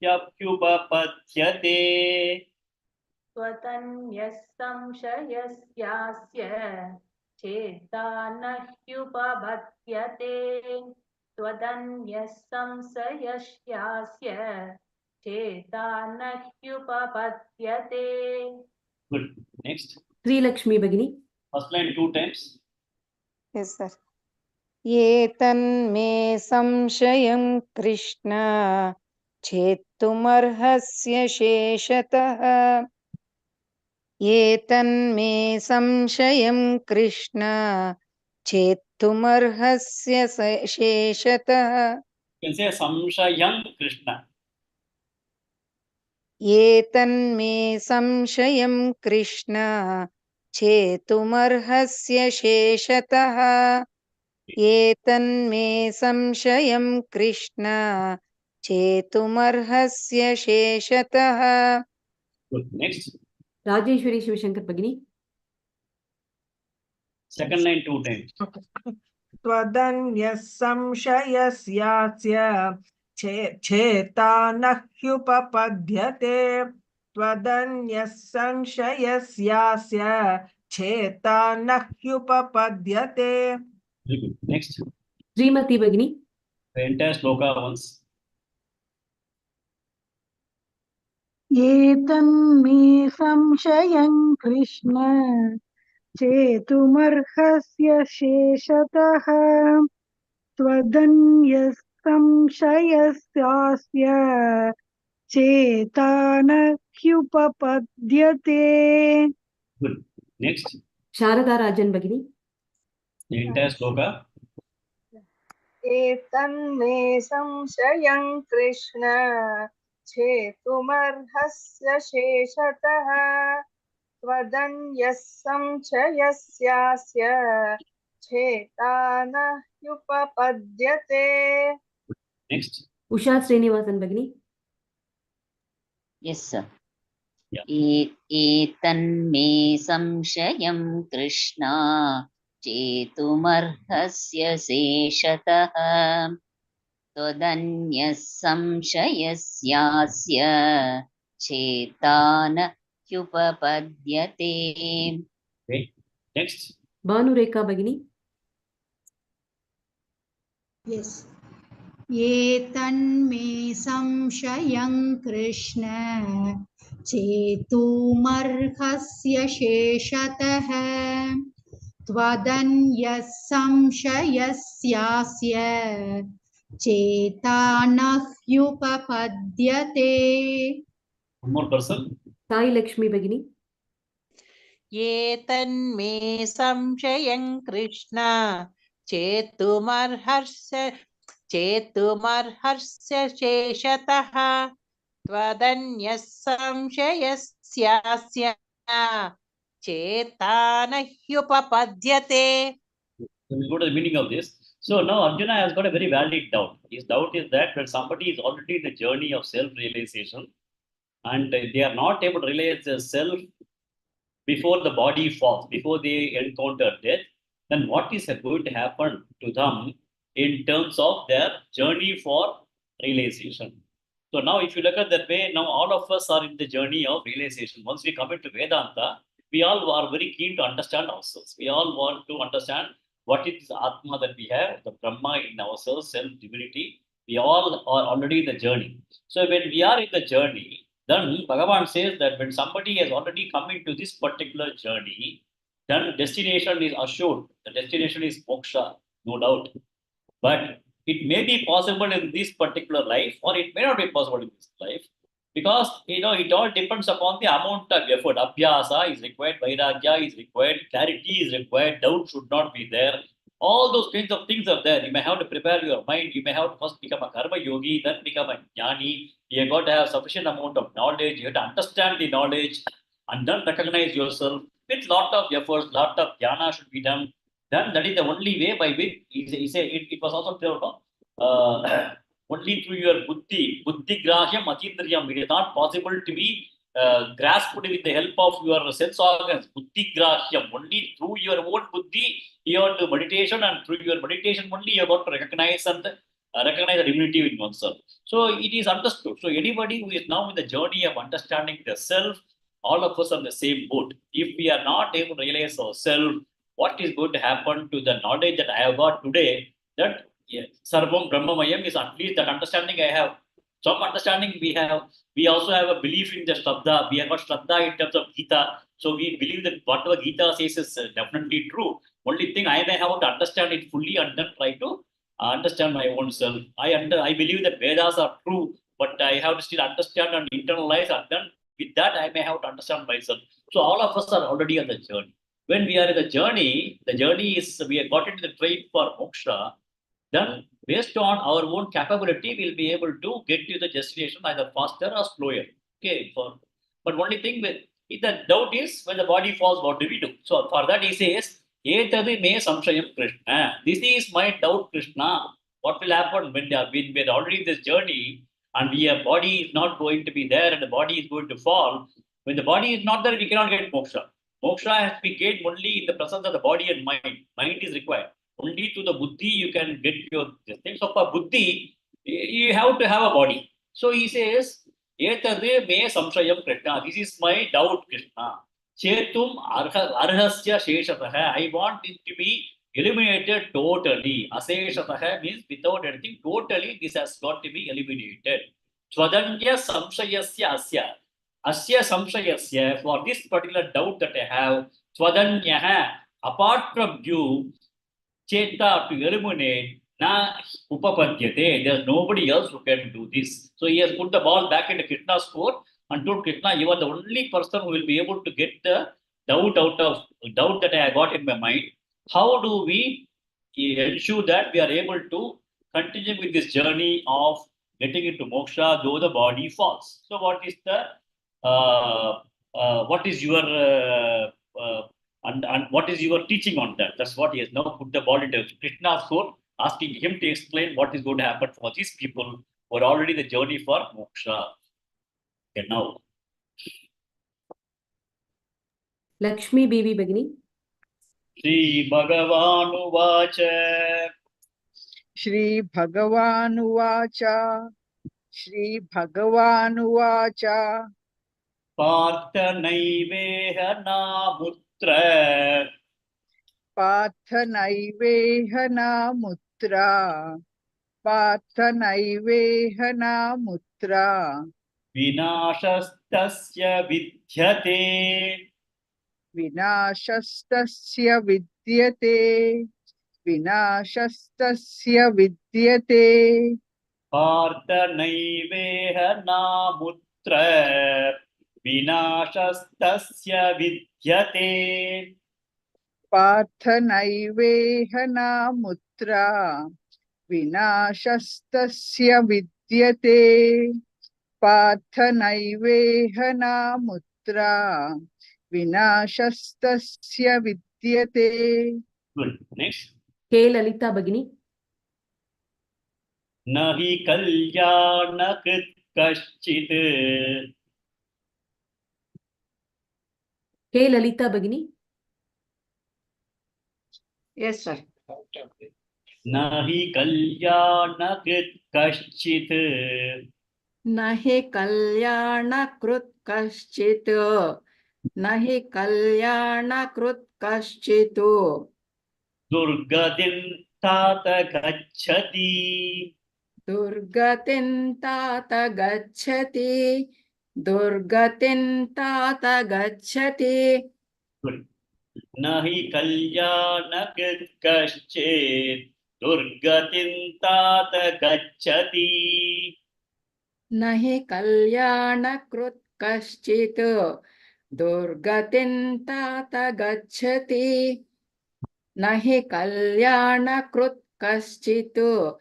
ह्युपपद्यते त्वदन्यः संशयस्यास्य चेता न ह्युपपद्यते त्वदन्यः संशयस्यास्य चेता न ह्युपपद्यते. Good. Next. Sri Lakshmi Bhagini. First line 2 times. Yes, sir. ये तन्मे संशयं कृष्ण छेत्तुमर्हस्य शेषतः ये तन्मे संशयं Krishna छेत्तुमर्हस्य शेषतः. You can say Samshayam Krishna. एतन्मे संशयं कृष्ण छेतुमर्हस्य शेषतः एतन्मे संशयं Krishna छेतुमर्हस्य शेषतः Good. Next. Rajeshwari Shivashankar Bhagini. Second line 2 times. त्वदन्यः संशयस्यास्य चेता न ह्युपपद्यते त्वदन्यः संशयस्यास्य चेता न ह्युपपद्यते Very good. Next. Srimati Bhagini. The entire sloka once. एतन्मे संशयं कृष्ण चेतुमर्हस्य शेषतः त्वदन्यः संशयस्यास्य चेता न ह्युपपद्यते Good. Next. Sharada Rajan Bhagini. The entire sloka. एतन्मे संशयं कृष्ण छेतुमर्हस्य शेषतः त्वदन्यः संशयस्यास्य छेता न ह्युपपद्यते Next. Usha Srinivasan Bhagini. Yes, sir. Yeah. एतन्मे संशयं कृष्ण चेतुमर्हस्य शेषतः त्वदन्यः संशयस्यास्य चेता न ह्युपपद्यते Okay. Next. Bhanureka Bhagini. Yes. एतन्मे संशयं कृष्ण चेतुमर्हस्य शेषतः त्वदन्यः संशयस्यास्य चेता न ह्युपपद्यते One more person. Sai Lakshmi Bhagini. एतन्मे संशयं कृष्ण चेतुमर्हस्य शेषतः त्वदन्यः संशयस्यास्य चेता न ह्युपपद्यते. So we'll go to the meaning of this. So now Arjuna has got a very valid doubt. His doubt is that when somebody is already in the journey of self-realization and they are not able to realize the self before the body falls, before they encounter death, then what is going to happen to them in terms of their journey for realization? So now if you look at that way, now all of us are in the journey of realization. Once we come into Vedanta, we all are very keen to understand ourselves. We all want to understand what is Atma that we have, the Brahma in ourselves, self-divinity. We all are already in the journey. So when we are in the journey, then Bhagavan says that when somebody has already come into this particular journey, then destination is assured. The destination is moksha, no doubt. But it may be possible in this particular life, or it may not be possible in this life, because it all depends upon the amount of effort. Abhyasa is required, vairagya is required, clarity is required, doubt should not be there. All those kinds of things are there. You may have to prepare your mind. You may have to first become a karma yogi, then become a jnani. You have got to have sufficient amount of knowledge. You have to understand the knowledge and then recognize yourself. With lot of efforts, lot of jnana should be done. Then that is the only way by which it was also clear, only through your buddhi grahyam atindriyam. It is not possible to be grasped with the help of your sense organs. Buddhi grahyam, only through your own buddhi, you have to meditation, and through your meditation only you have got to recognize recognize the divinity in oneself. So it is understood. So anybody who is now in the journey of understanding the self, all of us are in the same boat. If we are not able to realize ourselves, what is going to happen to the knowledge that I have got today, that Sarvam Brahmamayam is at least that understanding I have. Some understanding we have. We also have a belief in the Shraddha. We have got Shraddha in terms of Gita. So we believe that whatever Gita says is definitely true. Only thing I may have to understand it fully and then try to understand my own self. I believe that Vedas are true, but I have to still understand and internalize, and then with that I may have to understand myself. So all of us are already on the journey. When we are in the journey is we have got into the train for moksha, then based on our own capability, we'll be able to get to the destination either faster or slower. Okay, but only thing with the doubt is when the body falls, what do we do? So for that he says, Etadi me samshayam Krishna. This is my doubt, Krishna. What will happen when we are already in this journey and our body is not going to be there and the body is going to fall? When the body is not there, we cannot get moksha. Moksha has to be gained only in the presence of the body and mind. Mind is required. Only to the buddhi you can get your this thing. So for buddhi, you have to have a body. So he says, Etade me samshayam Krishna. This is my doubt, Krishna. Chetum arhasya sheshataha. I want it to be eliminated totally. Aseshataha means without anything. Totally, this has got to be eliminated. Swadanya samshayasya asya. Asya samshayasya. For this particular doubt that I have, Swadanyaha, apart from you, Cheta to eliminate, na upapadyate. There's nobody else who can do this. So he has put the ball back into Krishna's court and told Krishna, you are the only person who will be able to get the doubt that I got in my mind. How do we ensure that we are able to continue with this journey of getting into moksha though the body falls? So what is your and what is your teaching on that? That's what he has now put the ball into Krishna's court, asking him to explain what is going to happen for these people who are already the journey for moksha. Okay, now. Lakshmi Devi Bhagini. Shri.Bhagavan.Uvacha. Shri.Bhagavan.Uvacha. Shri.Bhagavan.Uvacha. Parthanaiveha namutra. Parthanaiveha namutra. Parthanaiveha namutra. Vinashastasya vidyate. Vinashastasya vidyate. Vinashastasya vidyate. Parthanaiveha namutra. Vinashastasya vidyate. Parthanaiveha namutra. Vinashastasya vidyate. Parthanaiveha namutra. Vinashastasya vidyate. Good. Next. K. Lalita Bhagini. Nahi kalyanakrit kaschit. K. Lalita Bhagini. Yes, sir. Nahi kalyanakrit kaschit. Nahi kalyana krut kaschit. Nahi kalyana krut kaschitu. Durgatin tata gacchati. Durgatin tata gacchati. Durgatin tata gacchati. Good. Nahi kalyanakrit kaschit. Durgatin tata gacchati. Nahi kalyana krut kaschitu. Durgatin tata gacchati. Nahi kalyana krut kaschitu.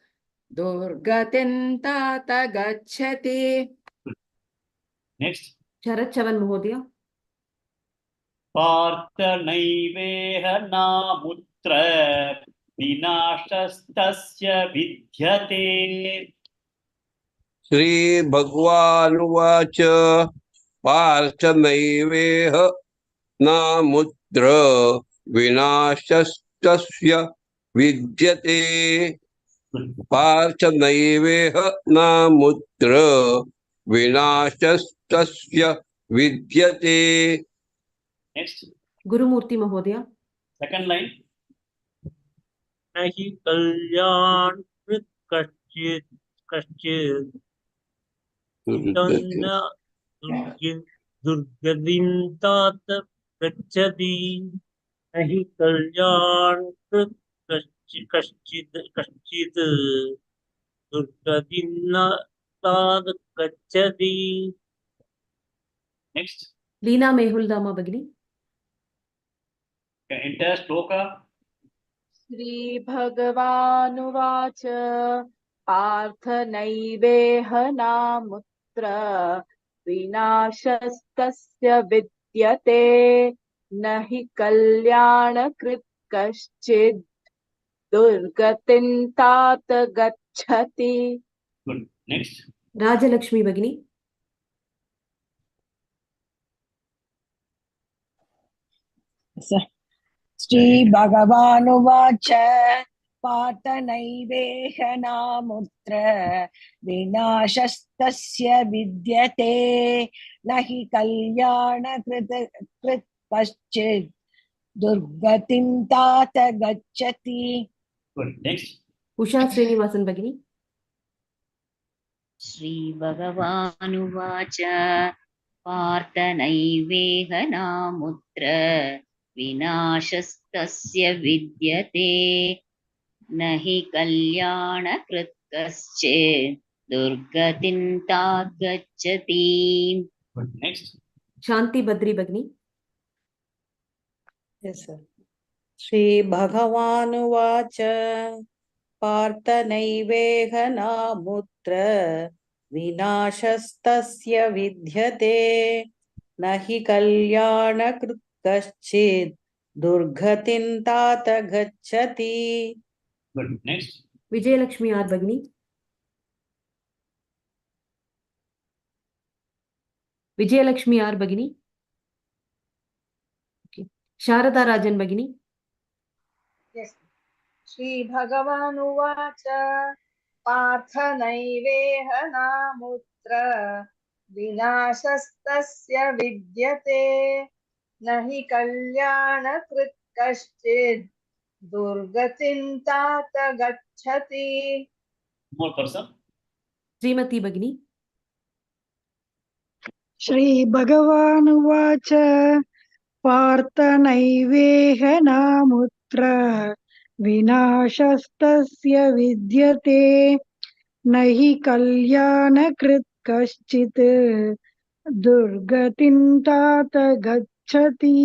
Durgatin tata gacchati. Next. Sharat Chavan Mahodaya. Parthanaiveha namutra. Vinashastasya vidyate. श्रीभगवानुवाच पार्थनैवेह नामुत्र विनाशस्तस्य विद्यते पार्थनैवेह नामुत्र विनाशस्तस्य विद्यते. Next. Gurumurthy Mahodaya. Second line. Nahi kalyan krit kaschit tanna durgadin tata gacchati. Nahi kalyan krit kaschit durgadin tata gacchati. Next. Leena Mehuldama Bhagini. Okay, entire shloka. श्रीभगवानुवाच पार्थ नैवेह नामुत्र विनाशस्तस्य विद्यते न हि कल्याणकृत् कश्चित् दुर्गतिं तात गच्छति. Good. Next. Rajalakshmi Bagini. श्रीभगवानुवाच पार्थ नैवेह नामुत्र विनाशस्तस्य विद्यते न हि कल्याणकृत् कश्चित् दुर्गतिं तात गच्छति. Good. Next. Usha Srinivasan Bagini. श्रीभगवानुवाच पार्थ नैवेह नामुत्र विनाशस्तस्य विद्यते न हि कल्याणकृत् कश्चित् दुर्गतिं तात गच्छति. Good. Next. Shanti Badri Bagini. Yes, sir. श्रीभगवानुवाच पार्थ नैवेह नामुत्र विनाशस्तस्य विद्यते न हि कल्याणकृत् कश्चित् दुर्गतिं तात गच्छति. Good. Next. Vijayalakshmi R Bagini. Vijayalakshmi R Bagini. Okay. Sharada Rajan Bagini. Yes. श्रीभगवानुवाच पार्थ नैवेह नामुत्र विनाशस्तस्य विद्यते न हि कल्याणकृत् कश्चित् दुर्गतिं तात गच्छति. More person. Srimati Bagini. श्रीभगवानुवाच पार्थ नैवेह नामुत्र विनाशस्तस्य विद्यते न हि कल्याणकृत् कश्चित् दुर्गतिं तात गच्छति.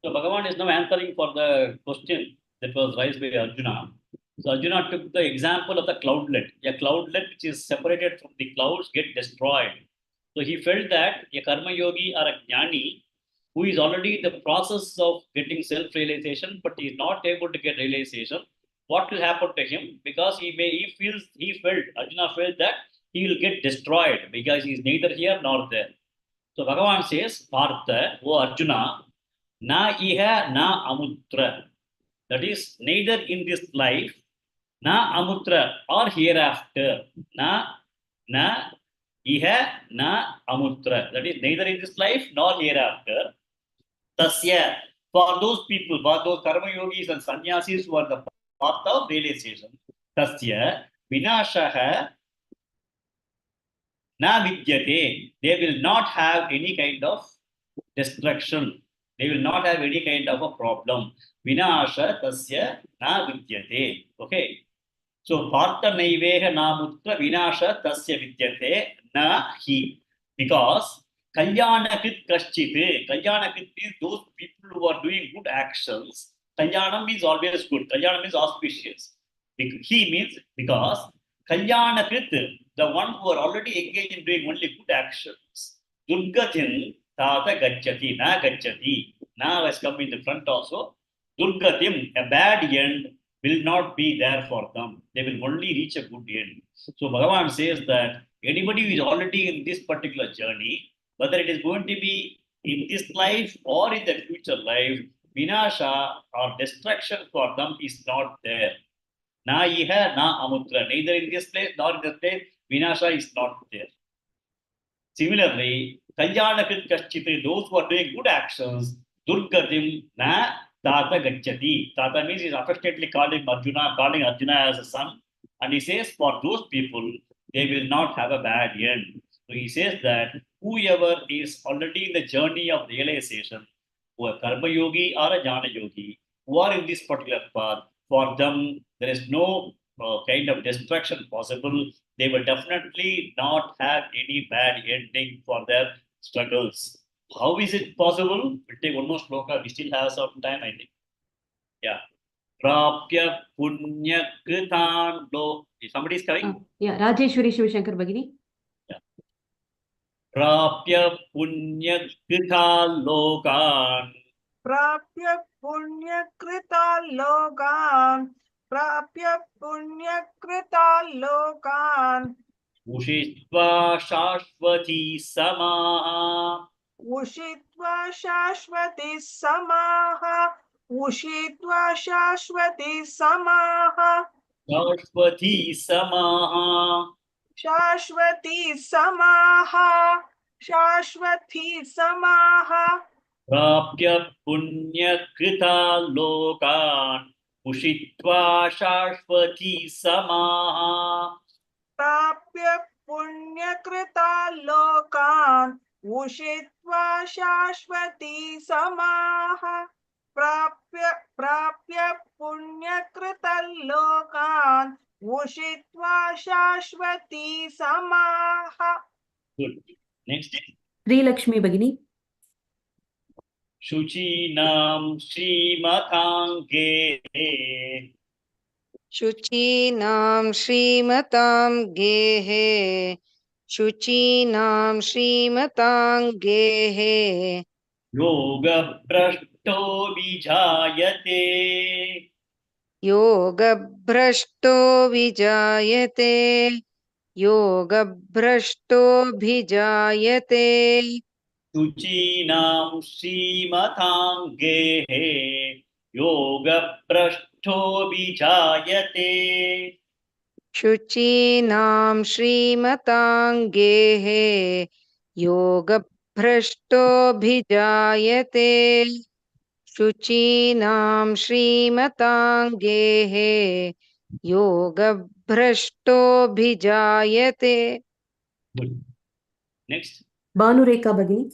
So Bhagavan is now answering for the question that was raised by Arjuna. So Arjuna took the example of the cloudlet. A cloudlet which is separated from the clouds get destroyed. So he felt that a karma yogi or a jnani who is already in the process of getting self-realization but is not able to get realization, what will happen to him? Because Arjuna felt that he will get destroyed because he is neither here nor there. So Bhagavan says, Partha, O Arjuna, na iha na amutra. That is, neither in this life, na amutra, or hereafter. Na iha na amutra. That is, neither in this life nor hereafter. Tasya, for those people, for those karma yogis and sannyasis who are the path of realization. Tasya, vinashaha na vidyate. They will not have any kind of destruction. They will not have any kind of a problem. Vinasha tasya na vidyate. Okay. So, partha naiveha namutra vinasha tasya vidyate na hi. Because kalyanakrit kaschite. Kalyanakrit means those people who are doing good actions. Kalyanam means always good. Kalyanam means auspicious. He means because kalyanakrit, the one who are already engaged in doing only good actions. Durgatin tata gacchati, na gacchati. Now has come in the front also. Durgatim, a bad end will not be there for them. They will only reach a good end. So Bhagavan says that anybody who is already in this particular journey, whether it is going to be in this life or in the future life, vinasha or destruction for them is not there. Na iha na amutra. Neither in this place nor in this place, vinasha is not there. Similarly, kalyanakrit kaschiti, those who are doing good actions, durgatim na tata gacchati. Tata means he is affectionately calling Arjuna as a son. And he says, for those people, they will not have a bad end. So he says that whoever is already in the journey of realization, who are karma yogi or a jnana yogi, who are in this particular path, for them, there is no kind of destruction possible. They will definitely not have any bad ending for their struggles. How is it possible? We'll take one more shloka. We still have some time, I think. Yeah. Prapya punya kritan lo. Somebody is coming? Yeah, Rajeshwari Shivashankar Bagini. Yeah. प्राप्य पुण्यकृता लोकान् प्राप्य पुण्यकृतान् लोकान् प्राप्य पुण्यकृतान् लोकान् उषित्वा शाश्वती समाः उषित्वा शाश्वती समाः उषित्वा शाश्वती समाः शाश्वती समाः शाश्वती समाः शाश्वती समाः प्राप्य पुण्यकृता लोकान् उषित्वा शाश्वती समाः प्राप्य पुण्यकृता लोकान् उषित्वा शाश्वती समाः प्राप्य पुण्यकृतलोकान् उषित्वा शाश्वती समाः Good. Next. श्रीलक्ष्मी भगिनी शुचीनां श्रीमताङ्गे शुचीनां श्रीमतां गेः शुचीनां श्रीमतां गेः योगभ्रष्टो विजायते योगभ्रष्टो विजायते योगभ्रष्टोऽभिजायते शुचीनां श्रीमताङ्गेः योगभ्रष्टो विजायते शुचीनां श्रीमतां गेः योगभ्रष्टोऽभिजायते शुचीनां श्रीमतां गेः योगभ्रष्टोऽभिजायते Good. Next. भानुरेखा भगिनी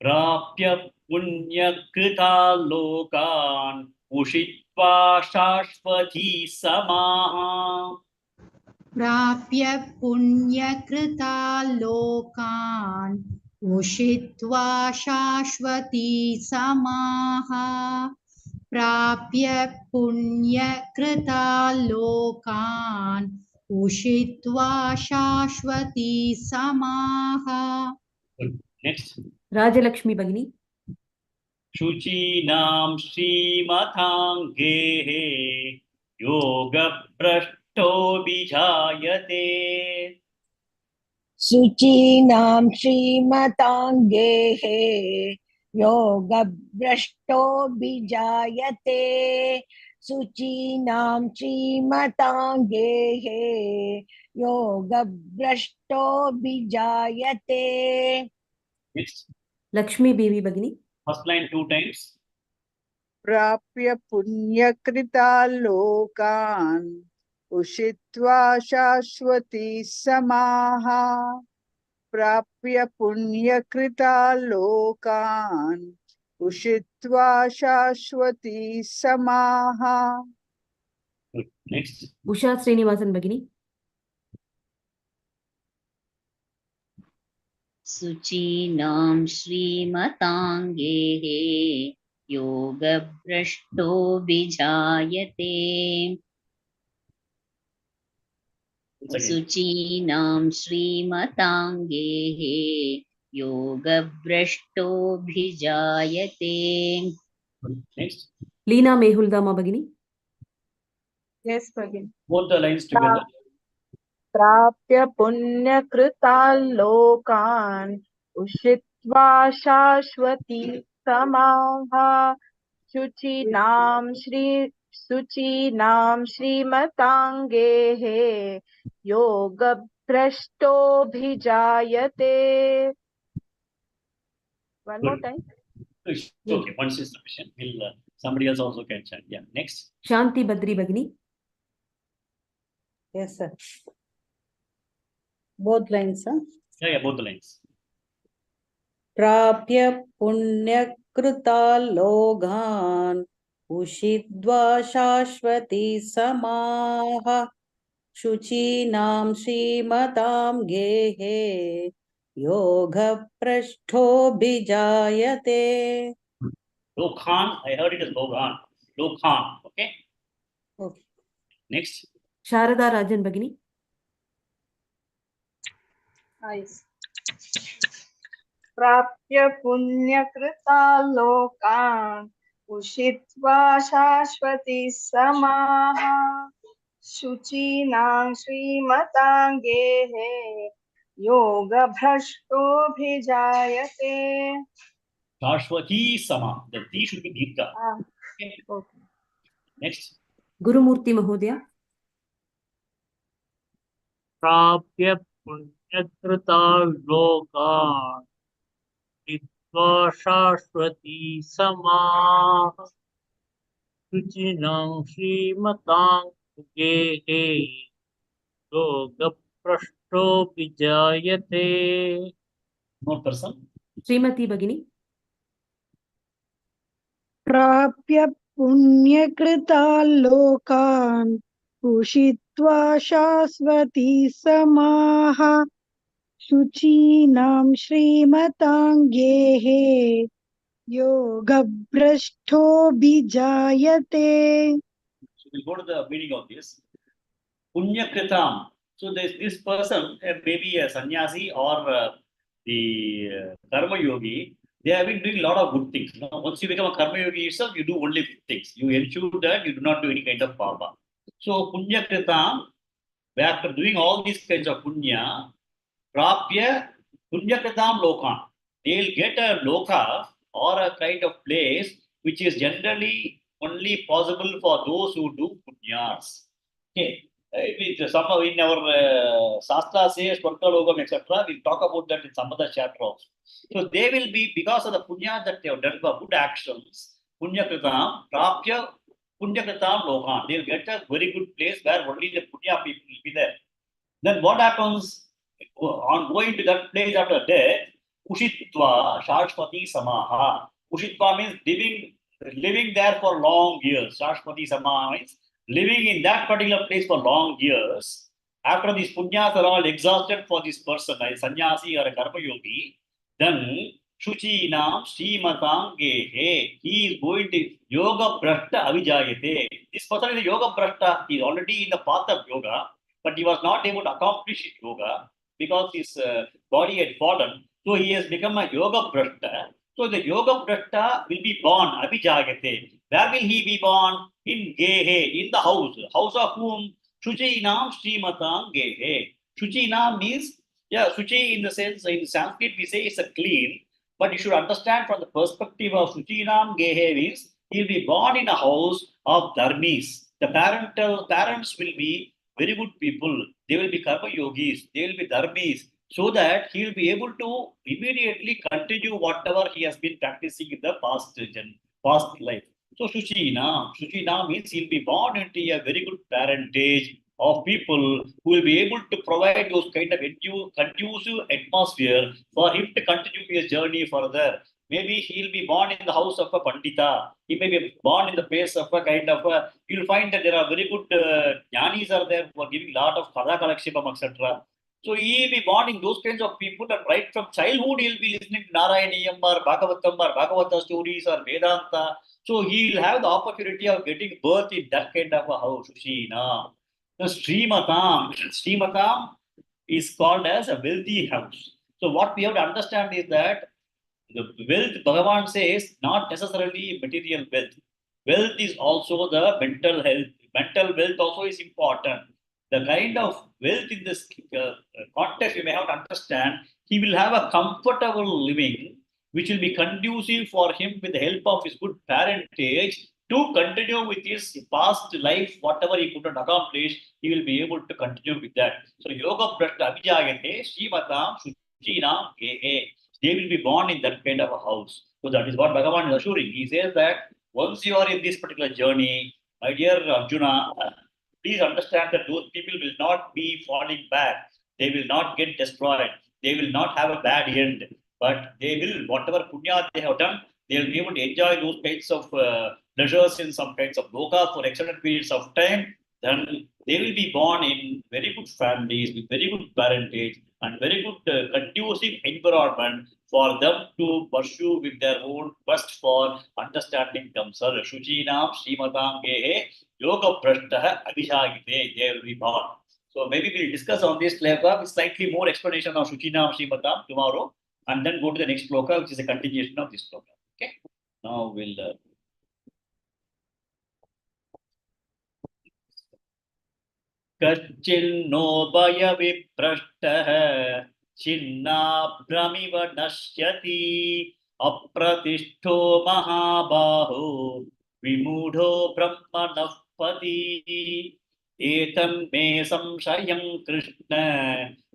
प्राप्य पुण्यकृता लोकान् उषित्वा शाश्वती समाः प्राप्य पुण्यकृता लोकान् उषित्वा शाश्वती समाः प्राप्य पुण्यकृता लोकान् उषित्वा शाश्वती समाः Good. Next. राजलक्ष्मी भगिनी शुचीनां श्रीमताङ्गेः योगभ्रष्टो विजायते शुचीनां श्रीमताङ्गेः योगभ्रष्टोऽभिजायते शुचीनां श्रीमताङ्गेः योगभ्रष्टोऽभिजायते Next. लक्ष्मी देवी भगिनी First line 2 times. प्राप्य पुण्यकृता लोकान् उषित्वा शाश्वती समाः प्राप्य पुण्यकृता लोकान् उषित्वा शाश्वती समाः Good. Next. उषा श्रीनिवासन भगिनी शुचीनां श्रीमताङ्गेः योगभ्रष्टो विजायते Once again. शुचीनां श्रीमताङ्गेः योगभ्रष्टोऽभिजायते Good. Next. Leena मेहुलदामा भगिनी Yes, Bhagin. Both the lines together. प्राप्य पुण्यकृतान् लोकान् उषित्वा शाश्वती समाः शुचीनां श्रीमताङ्गेः योगभ्रष्टोऽभिजायते. One more Good. time. It's okay. Once is sufficient. We'll, somebody else also can chant. Yeah. Next. शांति बद्री भगिनी Yes, sir. Both lines, sir. Yeah, both the lines. प्राप्य पुण्यकृता लोकान् उषित्वा शाश्वती समाः शुचीनां श्रीमतां गेः योगभ्रष्टोऽभिजायते. Lokhan, I heard it as Logan. Lokhan. Okay. Okay. Next. Sharda राजन भगिनी Yes. प्राप्य पुण्यकृता लोकान् उषित्वा शाश्वती समाः शुचीनां श्रीमतां गेः योगभ्रष्टोऽभिजायते. Shashwati Sama. The T should be Gita. Okay. Okay. Next. Gurumurti Mahodaya. प्राप्य पुण्यकृता लोकान् हित्वा शाश्वती समाः शुचिनां श्रीमतां गेहे योगभ्रष्टोऽपि जायते. More person. Srimati Bhagini. प्राप्य पुण्यकृता लोकान् उषित्वा शाश्वती समाः शुचीनां श्रीमतां गेः योगभ्रष्टोऽभिजायते. So we'll go to the meaning of this. Punyakritam. So this person, maybe a sannyasi or the karma yogi, they have been doing a lot of good things. You know, once you become a karma yogi yourself, you do only good things. You ensure that you do not do any kind of papa. So punyakritam, after doing all these kinds of punya, prapya punyakritam lokan. They'll get a loka or a kind of place which is generally only possible for those who do punyas. Okay. Somehow in our Shastra says Swarga Logam, etc. We'll talk about that in some other chapter also. So they will be, because of the punya that they have done for good actions, punya kritam, prapya punya kritam lokan. They'll get a very good place where only the punya people will be there. Then what happens on going to that place after death? Ushitva Shashwati Samaha. Ushitva means living there for long years. Shashwati Samaha means living in that particular place for long years. After these punyas are all exhausted for this person, a sannyasi or a karma yogi, then Shuchinam Srimatam Gehe. He is going to Yoga Brashta Avijayate. This person is a Yoga Brashta. He is already in the path of yoga, but he was not able to accomplish yoga because his body had fallen. So he has become a Yoga Brashta. So the Yoga Brashta will be born, Abhijayate. Where will he be born? In Gehe, in the house. House of whom? Shuchinam Srimatam Gehe. Shuchinam means, yeah, Shuchi in the sense, in Sanskrit we say it's a clean, but you should understand from the perspective of Shuchinam Gehe means he will be born in a house of dharmis. The parents will be very good people. They will be karma yogis. They will be dharmis. So that he will be able to immediately continue whatever he has been practicing in the past life. So Shuchina means he'll be born into a very good parentage of people who will be able to provide those kind of conducive atmosphere for him to continue his journey further. Maybe he'll be born in the house of a pandita. He may be born in the place of a kind of you'll find that there are very good jnanis are there who are giving a lot of kada kalakshipam, etc. So he will be born in those kinds of people, and right from childhood he'll be listening to Narayaniyam or Bhagavatam or Bhagavata stories or Vedanta. So he will have the opportunity of getting birth in that kind of a house. Shrina. The Srimatam is called as a wealthy house. So what we have to understand is that the wealth, Bhagavan says, not necessarily material wealth. Wealth is also the mental health. Mental wealth also is important. The kind of wealth in this context, you may have to understand, he will have a comfortable living, which will be conducive for him with the help of his good parentage to continue with his past life, whatever he could not accomplish, he will be able to continue with that. So, Yoga Prashta Abhijayate, Srimatam, Shuchina, Gehe. They will be born in that kind of a house. So, that is what Bhagavan is assuring. He says that once you are in this particular journey, my dear Arjuna, please understand that those people will not be falling back. They will not get destroyed. They will not have a bad end. But they will, whatever punya they have done, they will be able to enjoy those kinds of pleasures in some kinds of loka for extended periods of time. Then they will be born in very good families with very good parentage and very good conducive environment for them to pursue with their own quest for understanding themselves. Shuchinam Srimatam Gehe Yoga Prashtaha Abhishagite, they will be born. So maybe we'll discuss on this shloka with slightly more explanation of Shuchinam Shrimatam tomorrow, and then go to the next shloka, which is a continuation of this shloka. Okay. Now we'll कच्चिन्नो भयविभ्रष्टः छिन्नाभ्रमिव नश्यति अप्रतिष्ठो महाबाहो विमूढो ब्रह्मणः पति एतन्मे संशयं कृष्ण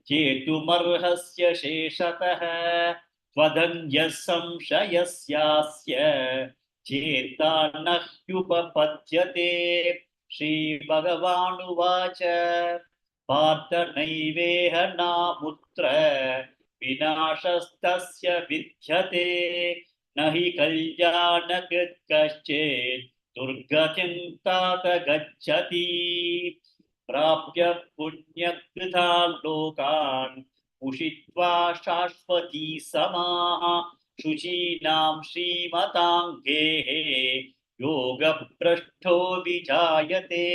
चेतुमर्हस्य शेषतः त्वदन्यः संशयस्यास्य चेता न ह्युपपद्यते श्रीभगवानुवाच पार्थ नैवेह नामुत्र विनाशस्तस्य विद्यते न हि कल्याणकृत् कश्चित् दुर्गतिं तात गच्छति प्राप्य पुण्यकृता लोकान् उषित्वा शाश्वती समाः शुचीनां श्रीमतां गेः योगभ्रष्टो विजायते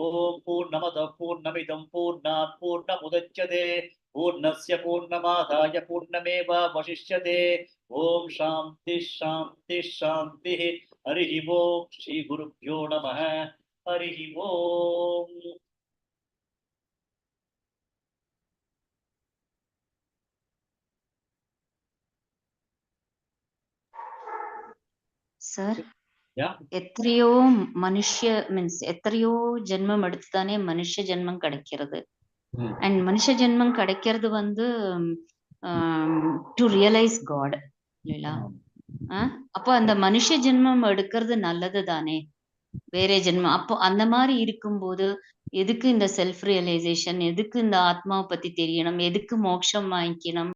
ओम पूर्णमदः पूर्णमिदं पूर्णात् पूर्णमुदच्यते पूर्णस्य पूर्णमादाय पूर्णमेवावशिष्यते ओम शांति शांति शांति हरिः ओम श्री गुरुभ्यो नमः हरिः ओम Sir, yeah எத்தனையோ மனுஷ்ய மீன்ஸ் எத்தனையோ ஜென்மம் எடுத்துதானே மனுஷ ஜென்மம் கிடைக்கிறது. அண்ட் மனுஷ ஜென்மம் கிடைக்கிறது வந்து டு ரியலைஸ் காட் இல்லைங்களா? அப்போ அந்த மனுஷ ஜென்மம் எடுக்கிறது நல்லது தானே. வேற ஜென்மம் அப்போ அந்த மாதிரி இருக்கும்போது எதுக்கு இந்த செல்ஃப் ரியலைசேஷன், எதுக்கு இந்த ஆத்மாவை பத்தி தெரியணும், எதுக்கு மோட்சம் வாங்கிக்கணும்,